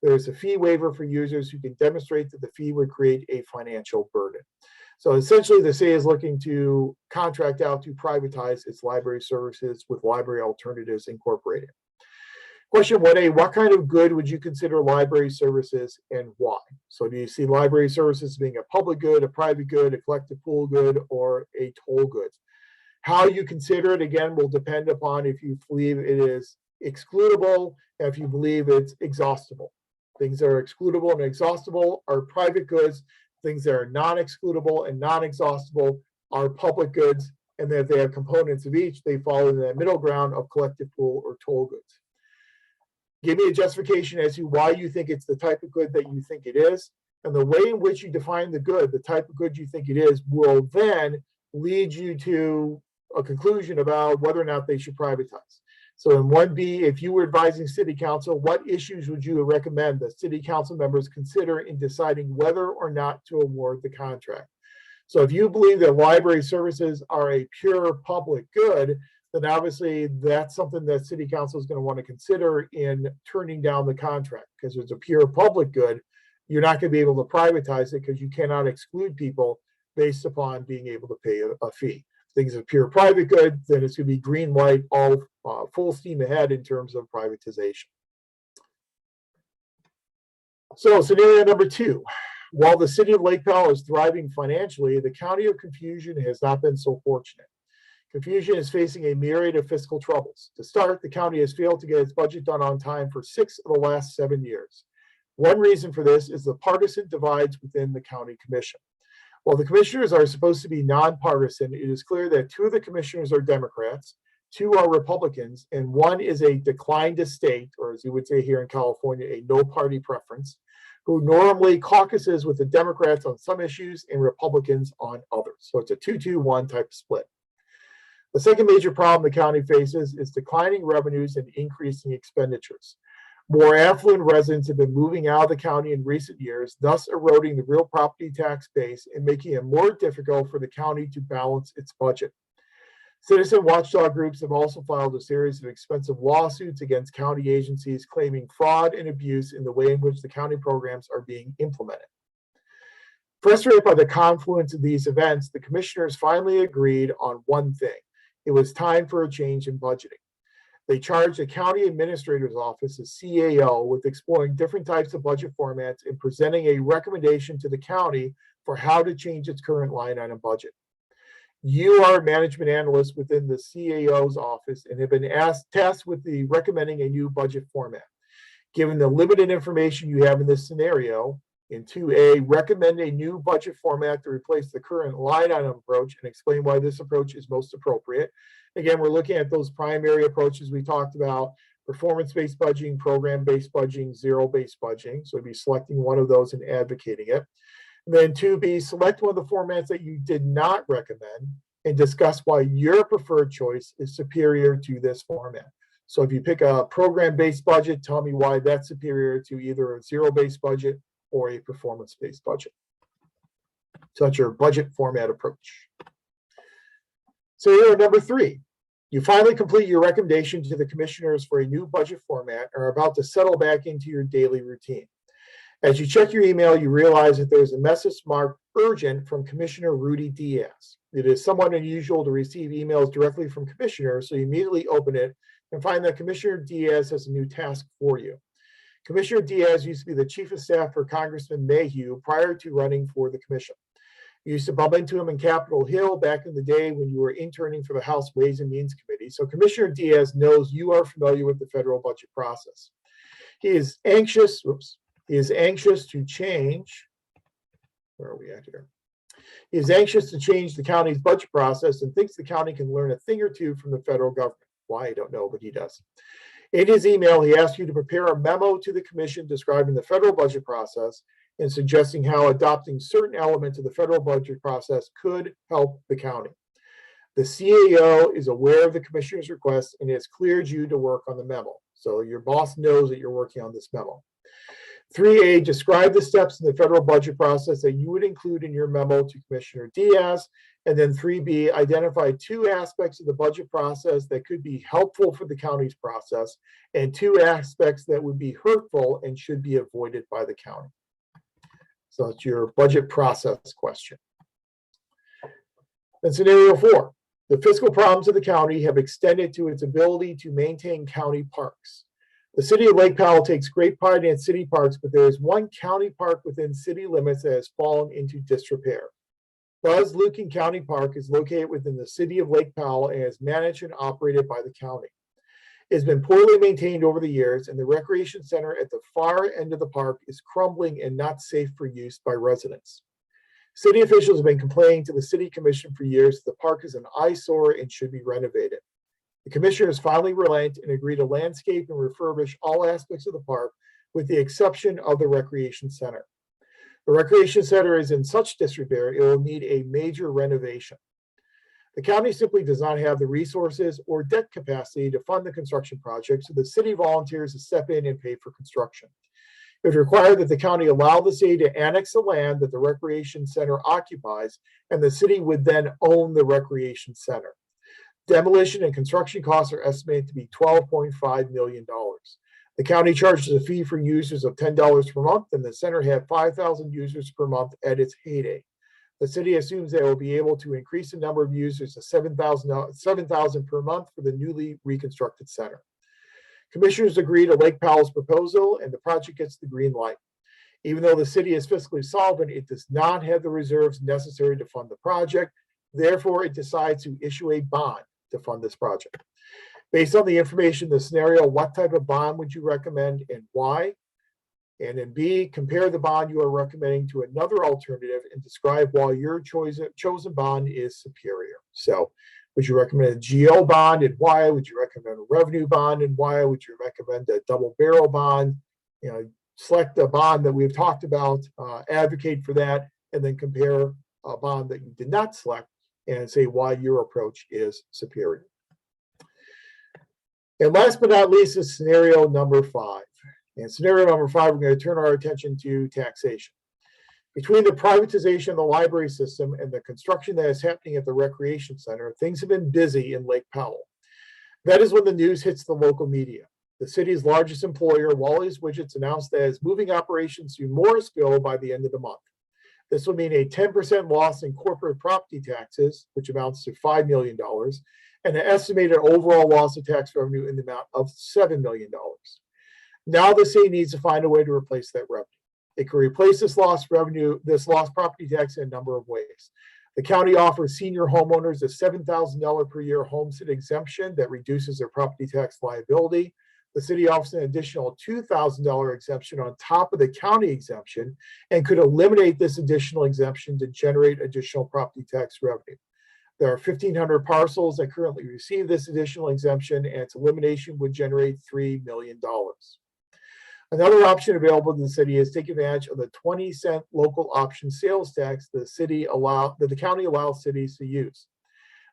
There is a fee waiver for users who can demonstrate that the fee would create a financial burden. So essentially, the city is looking to contract out to privatize its library services with Library Alternatives Incorporated. Question 1A, what kind of good would you consider library services and why? So do you see library services being a public good, a private good, a collective pool good, or a toll good? How you consider it, again, will depend upon if you believe it is excludable and if you believe it's exhaustible. Things that are excludable and exhaustible are private goods. Things that are non-excludable and non-exhaustible are public goods. And then if they have components of each, they fall in that middle ground of collective pool or toll goods. Give me a justification as to why you think it's the type of good that you think it is, And the way in which you define the good, the type of good you think it is, will then lead you to a conclusion about whether or not they should privatize. So in 1B, if you were advising city council, what issues would you recommend that city council members consider in deciding whether or not to award the contract? So if you believe that library services are a pure public good, then obviously that's something that city council is going to want to consider in turning down the contract, because it's a pure public good. You're not going to be able to privatize it because you cannot exclude people based upon being able to pay a fee. Things are pure private good, then it's going to be green light, all full steam ahead in terms of privatization. So scenario number 2, while the city of Lake Powell is thriving financially, the county of Confusion has not been so fortunate. Confusion is facing a myriad of fiscal troubles. To start, the county has failed to get its budget done on time for 6 of the last 7 years. One reason for this is the partisan divides within the county commission. While the commissioners are supposed to be nonpartisan, it is clear that 2 of the commissioners are Democrats, 2 are Republicans, and 1 is a declined estate, or as you would say here in California, a no party preference, who normally caucuses with the Democrats on some issues and Republicans on others. So it's a 2-2-1 type of split. The second major problem the county faces is declining revenues and increasing expenditures. More affluent residents have been moving out of the county in recent years, thus eroding the real property tax base and making it more difficult for the county to balance its budget. Citizen watchdog groups have also filed a series of expensive lawsuits against county agencies claiming fraud and abuse in the way in which the county programs are being implemented. Frustrated by the confluence of these events, the commissioners finally agreed on one thing. It was time for a change in budgeting. They charged the county administrator's office, a CAO, with exploring different types of budget formats and presenting a recommendation to the county for how to change its current line item budget. You are a management analyst within the CAO's office and have been tasked with recommending a new budget format. Given the limited information you have in this scenario, in 2A, recommend a new budget format to replace the current line item approach and explain why this approach is most appropriate. Again, we're looking at those primary approaches we talked about: performance-based budgeting, program-based budgeting, zero-based budgeting. So we'd be selecting one of those and advocating it. And then 2B, select one of the formats that you did not recommend and discuss why your preferred choice is superior to this format. So if you pick a program-based budget, tell me why that's superior to either a zero-based budget or a performance-based budget. So that's your budget format approach. Scenario number 3, you finally complete your recommendation to the commissioners for a new budget format and are about to settle back into your daily routine. As you check your email, you realize that there's a message marked urgent from Commissioner Rudy Diaz. It is somewhat unusual to receive emails directly from commissioners, so you immediately open it and find that Commissioner Diaz has a new task for you. Commissioner Diaz used to be the chief of staff for Congressman Mayhew prior to running for the commission. You used to bump into him in Capitol Hill back in the day when you were interning for the House Ways and Means Committee. So Commissioner Diaz knows you are familiar with the federal budget process. He is anxious to change. Where are we at here? He is anxious to change the county's budget process and thinks the county can learn a thing or two from the federal government. Why, I don't know, but he does. In his email, he asked you to prepare a memo to the commission describing the federal budget process and suggesting how adopting certain elements of the federal budget process could help the county. The CAO is aware of the commissioner's request and has cleared you to work on the memo. So your boss knows that you're working on this memo. 3A, describe the steps in the federal budget process that you would include in your memo to Commissioner Diaz. And then 3B, identify 2 aspects of the budget process that could be helpful for the county's process and 2 aspects that would be hurtful and should be avoided by the county. So that's your budget process question. And scenario 4, the fiscal problems of the county have extended to its ability to maintain county parks. The city of Lake Powell takes great pride in its city parks, but there is one county park within city limits that has fallen into disrepair. Buzz Lucan County Park is located within the city of Lake Powell and is managed and operated by the county. It has been poorly maintained over the years, and the recreation center at the far end of the park is crumbling and not safe for use by residents. City officials have been complaining to the city commission for years that the park is an eyesore and should be renovated. The commissioners finally relent and agree to landscape and refurbish all aspects of the park with the exception of the recreation center. The recreation center is in such disrepair, it will need a major renovation. The county simply does not have the resources or debt capacity to fund the construction project, so the city volunteers to step in and pay for construction. It would require that the county allow the city to annex the land that the recreation center occupies, and the city would then own the recreation center. Demolition and construction costs are estimated to be $12.5 million. The county charges a fee for users of $10 per month, and the center had 5,000 users per month at its heyday. The city assumes they will be able to increase the number of users to 7,000 per month for the newly reconstructed center. Commissioners agree to Lake Powell's proposal, and the project gets the green light. Even though the city is fiscally solvent, it does not have the reserves necessary to fund the project. Therefore, it decides to issue a bond to fund this project. Based on the information in the scenario, what type of bond would you recommend and why? And in B, compare the bond you are recommending to another alternative and describe why your chosen bond is superior. So, would you recommend a GO bond and why? Would you recommend a revenue bond and why? Would you recommend a double barrel bond? You know, select a bond that we've talked about, advocate for that, and then compare a bond that you did not select and say why your approach is superior. And last but not least is scenario number 5. In scenario number 5, we're going to turn our attention to taxation. Between the privatization of the library system and the construction that is happening at the recreation center, things have been busy in Lake Powell. That is when the news hits the local media. The city's largest employer, Wally's Widgets, announced that it's moving operations to Morrisville by the end of the month. This will mean a 10% loss in corporate property taxes, which amounts to $5 million, and an estimated overall loss of tax revenue in the amount of $7 million. Now the city needs to find a way to replace that revenue. It can replace this lost revenue, this lost property tax in a number of ways. The county offers senior homeowners a $7,000 per year homestead exemption that reduces their property tax liability. The city offers an additional $2,000 exemption on top of the county exemption and could eliminate this additional exemption to generate additional property tax revenue. There are 1,500 parcels that currently receive this additional exemption, and its elimination would generate $3 million. Another option available to the city is take advantage of the 20-cent local option sales tax that the county allows cities to use.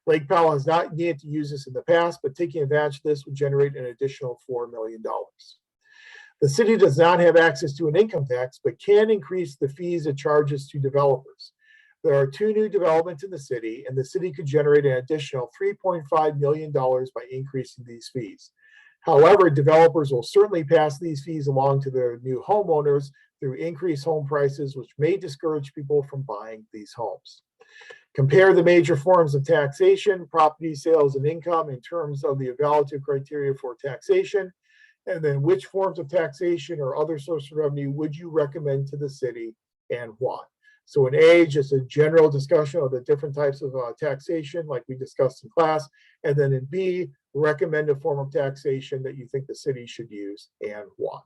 Lake Powell has not needed to use this in the past, but taking advantage of this would generate an additional $4 million. The city does not have access to an income tax, but can increase the fees it charges to developers. There are 2 new developments in the city, and the city could generate an additional $3.5 million by increasing these fees. However, developers will certainly pass these fees along to their new homeowners through increased home prices, which may discourage people from buying these homes. Compare the major forms of taxation, property sales, and income in terms of the evaluative criteria for taxation, and then which forms of taxation or other source of revenue would you recommend to the city and why? So in A, just a general discussion of the different types of taxation like we discussed in class, and then in B, recommend a form of taxation that you think the city should use and why.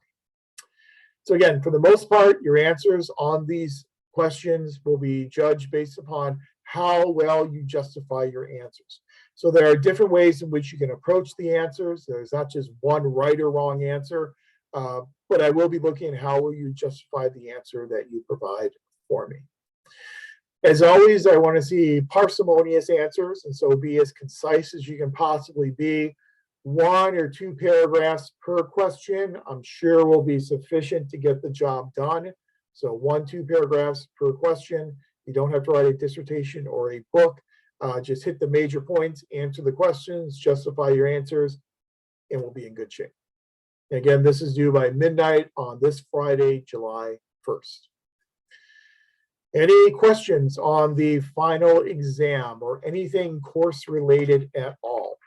So again, for the most part, your answers on these questions will be judged based upon how well you justify your answers. So there are different ways in which you can approach the answers. There's not just one right or wrong answer, but I will be looking at how will you justify the answer that you provide for me. As always, I want to see parsimonious answers, and so be as concise as you can possibly be. 1 or 2 paragraphs per question, I'm sure will be sufficient to get the job done. So 1-2 paragraphs per question. You don't have to write a dissertation or a book. Just hit the major points, answer the questions, justify your answers, and we'll be in good shape. And again, this is due by midnight on this Friday, July 1st. Any questions on the final exam or anything course related at all?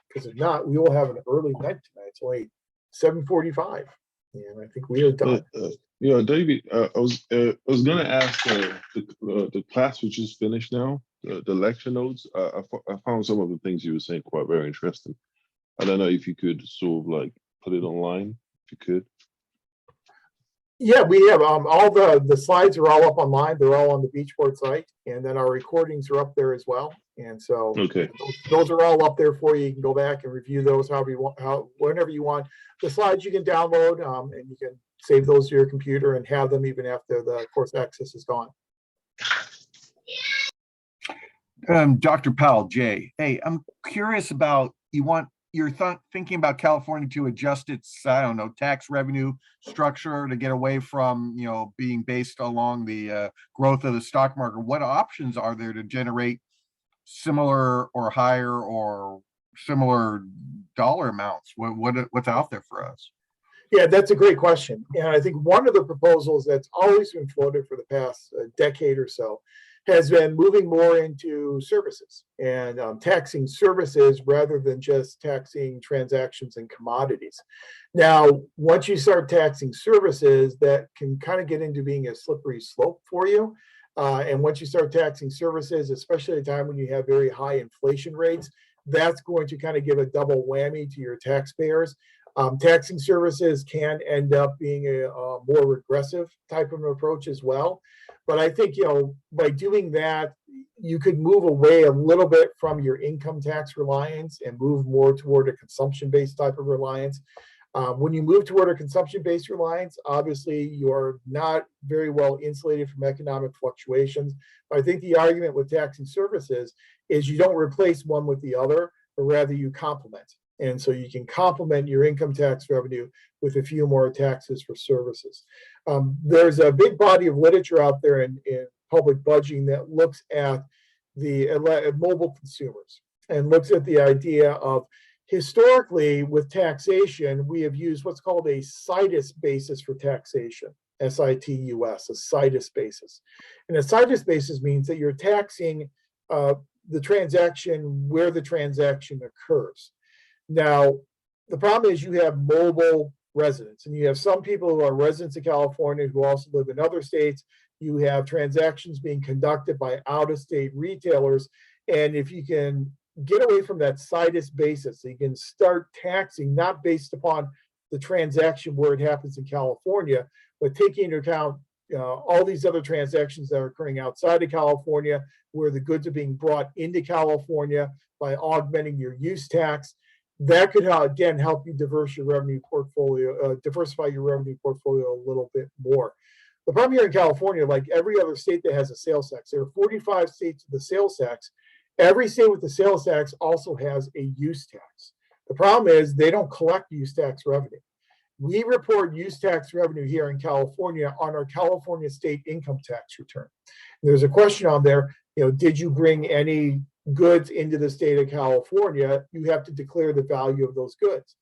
Because if not, we will have an early night tonight. It's only 7:45, and I think we are done. Yeah, David, I was gonna ask the class which is finished now, the lecture notes. I found some of the things you were saying quite very interesting. I don't know if you could sort of like put it online, if you could. Yeah, we have all the slides are all up online. They're all on the Beachport site, and then our recordings are up there as well. And so Okay. those are all up there for you. You can go back and review those however you want, whenever you want. The slides you can download, and you can save those to your computer and have them even after the course access is gone. Dr. Powell, Jay, hey, I'm curious about you're thinking about California to adjust its, I don't know, tax revenue structure to get away from, being based along the growth of the stock market. What options are there to generate similar or higher or similar dollar amounts? What's out there for us? Yeah, that's a great question. And I think one of the proposals that's always been floated for the past decade or so has been moving more into services and taxing services rather than just taxing transactions and commodities. Now, once you start taxing services, that can kind of get into being a slippery slope for you. And once you start taxing services, especially at a time when you have very high inflation rates, that's going to kind of give a double whammy to your taxpayers. Taxing services can end up being a more regressive type of approach as well. But I think, by doing that, you could move away a little bit from your income tax reliance and move more toward a consumption-based type of reliance. When you move toward a consumption-based reliance, obviously you're not very well insulated from economic fluctuations. But I think the argument with taxing services is you don't replace one with the other, but rather you complement. And so you can complement your income tax revenue with a few more taxes for services. There's a big body of literature out there in public budgeting that looks at the mobile consumers and looks at the idea of historically with taxation, we have used what's called a situs basis for taxation, SITUS, a situs basis. And a situs basis means that you're taxing the transaction where the transaction occurs. Now, the problem is you have mobile residents, and you have some people who are residents of California who also live in other states. You have transactions being conducted by out-of-state retailers. And if you can get away from that situs basis, so you can start taxing not based upon the transaction where it happens in California, but taking into account all these other transactions that are occurring outside of California, where the goods are being brought into California by augmenting your use tax. That could again help you diversify your revenue portfolio a little bit more. The problem here in California, like every other state that has a sales tax, there are 45 states with a sales tax. Every state with the sales tax also has a use tax. The problem is they don't collect use tax revenue. We report use tax revenue here in California on our California state income tax return. And there's a question on there, did you bring any goods into the state of California? You have to declare the value of those goods.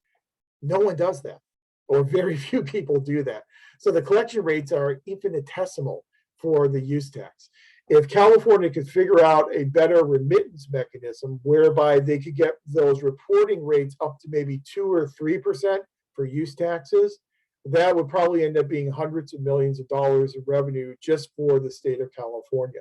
No one does that, or very few people do that. So the collection rates are infinitesimal for the use tax. If California could figure out a better remittance mechanism whereby they could get those reporting rates up to maybe 2 or 3% for use taxes, that would probably end up being hundreds of millions of dollars of revenue just for the state of California.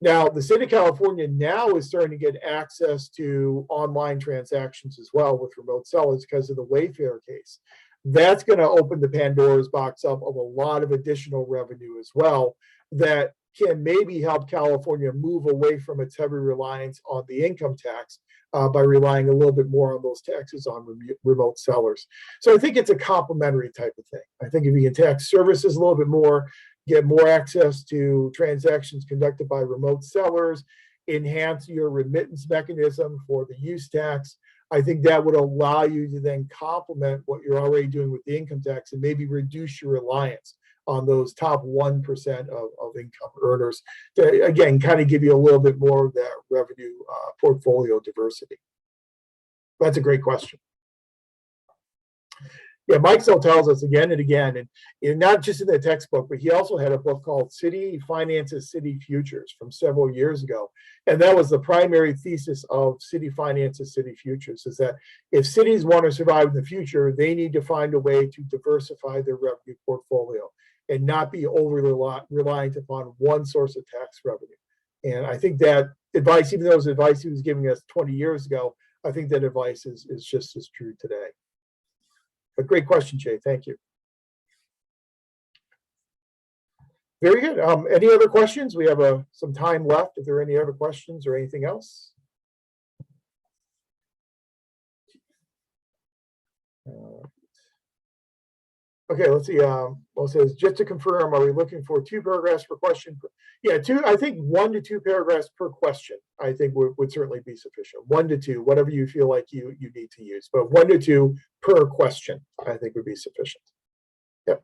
Now, the state of California now is starting to get access to online transactions as well with remote sellers because of the Wayfair case. That's going to open the Pandora's box up of a lot of additional revenue as well that can maybe help California move away from its heavy reliance on the income tax by relying a little bit more on those taxes on remote sellers. So I think it's a complementary type of thing. I think if you can tax services a little bit more, get more access to transactions conducted by remote sellers, enhance your remittance mechanism for the use tax, I think that would allow you to then complement what you're already doing with the income tax and maybe reduce your reliance on those top 1% of income earners to, again, kind of give you a little bit more of that revenue portfolio diversity. That's a great question. Yeah, Mike still tells us again and again, and not just in the textbook, but he also had a book called City Finances, City Futures from several years ago. And that was the primary thesis of City Finances, City Futures, is that if cities want to survive in the future, they need to find a way to diversify their revenue portfolio and not be overly reliant upon one source of tax revenue. And I think that advice, even though it was advice he was giving us 20 years ago, I think that advice is just as true today. But great question, Jay. Thank you. Very good. Any other questions? We have some time left. If there are any other questions or anything else. Okay, let's see. Well, it says, just to confirm, are we looking for 2 paragraphs per question? Yeah, I think 1 to 2 paragraphs per question, I think would certainly be sufficient. 1 to 2, whatever you feel like you need to use, but 1 to 2 per question, I think would be sufficient. Yep.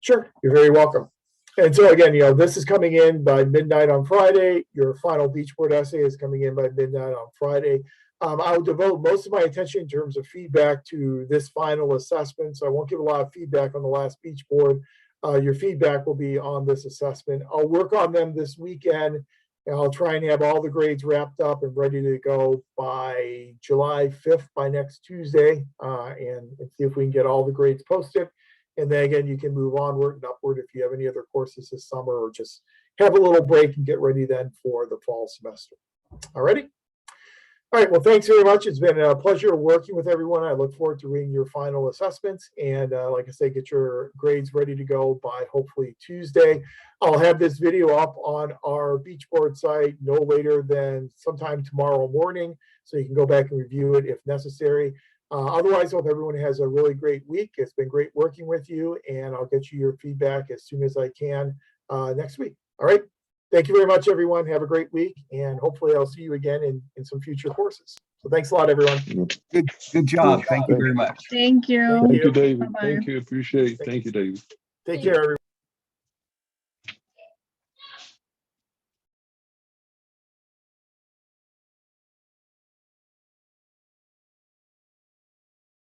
Sure, you're very welcome. And so again, this is coming in by midnight on Friday. Your final beach board essay is coming in by midnight on Friday. I will devote most of my attention in terms of feedback to this final assessment. So I won't give a lot of feedback on the last beach board. Your feedback will be on this assessment. I'll work on them this weekend, and I'll try and have all the grades wrapped up and ready to go by July 5th, by next Tuesday, and see if we can get all the grades posted. And then again, you can move onward and upward if you have any other courses this summer, or just have a little break and get ready then for the fall semester. All righty. All right, well, thanks very much. It's been a pleasure working with everyone. I look forward to reading your final assessments. And like I say, get your grades ready to go by hopefully Tuesday. I'll have this video up on our beach board site no later than sometime tomorrow morning, so you can go back and review it if necessary. Otherwise, I hope everyone has a really great week. It's been great working with you, and I'll get you your feedback as soon as I can next week. All right. Thank you very much, everyone. Have a great week, and hopefully I'll see you again in some future courses. So thanks a lot, everyone. Good job. Thank you very much. Thank you. Thank Thank you, David. Bye-bye. Thank you. Appreciate it. Thank you, David. Take care, everyone.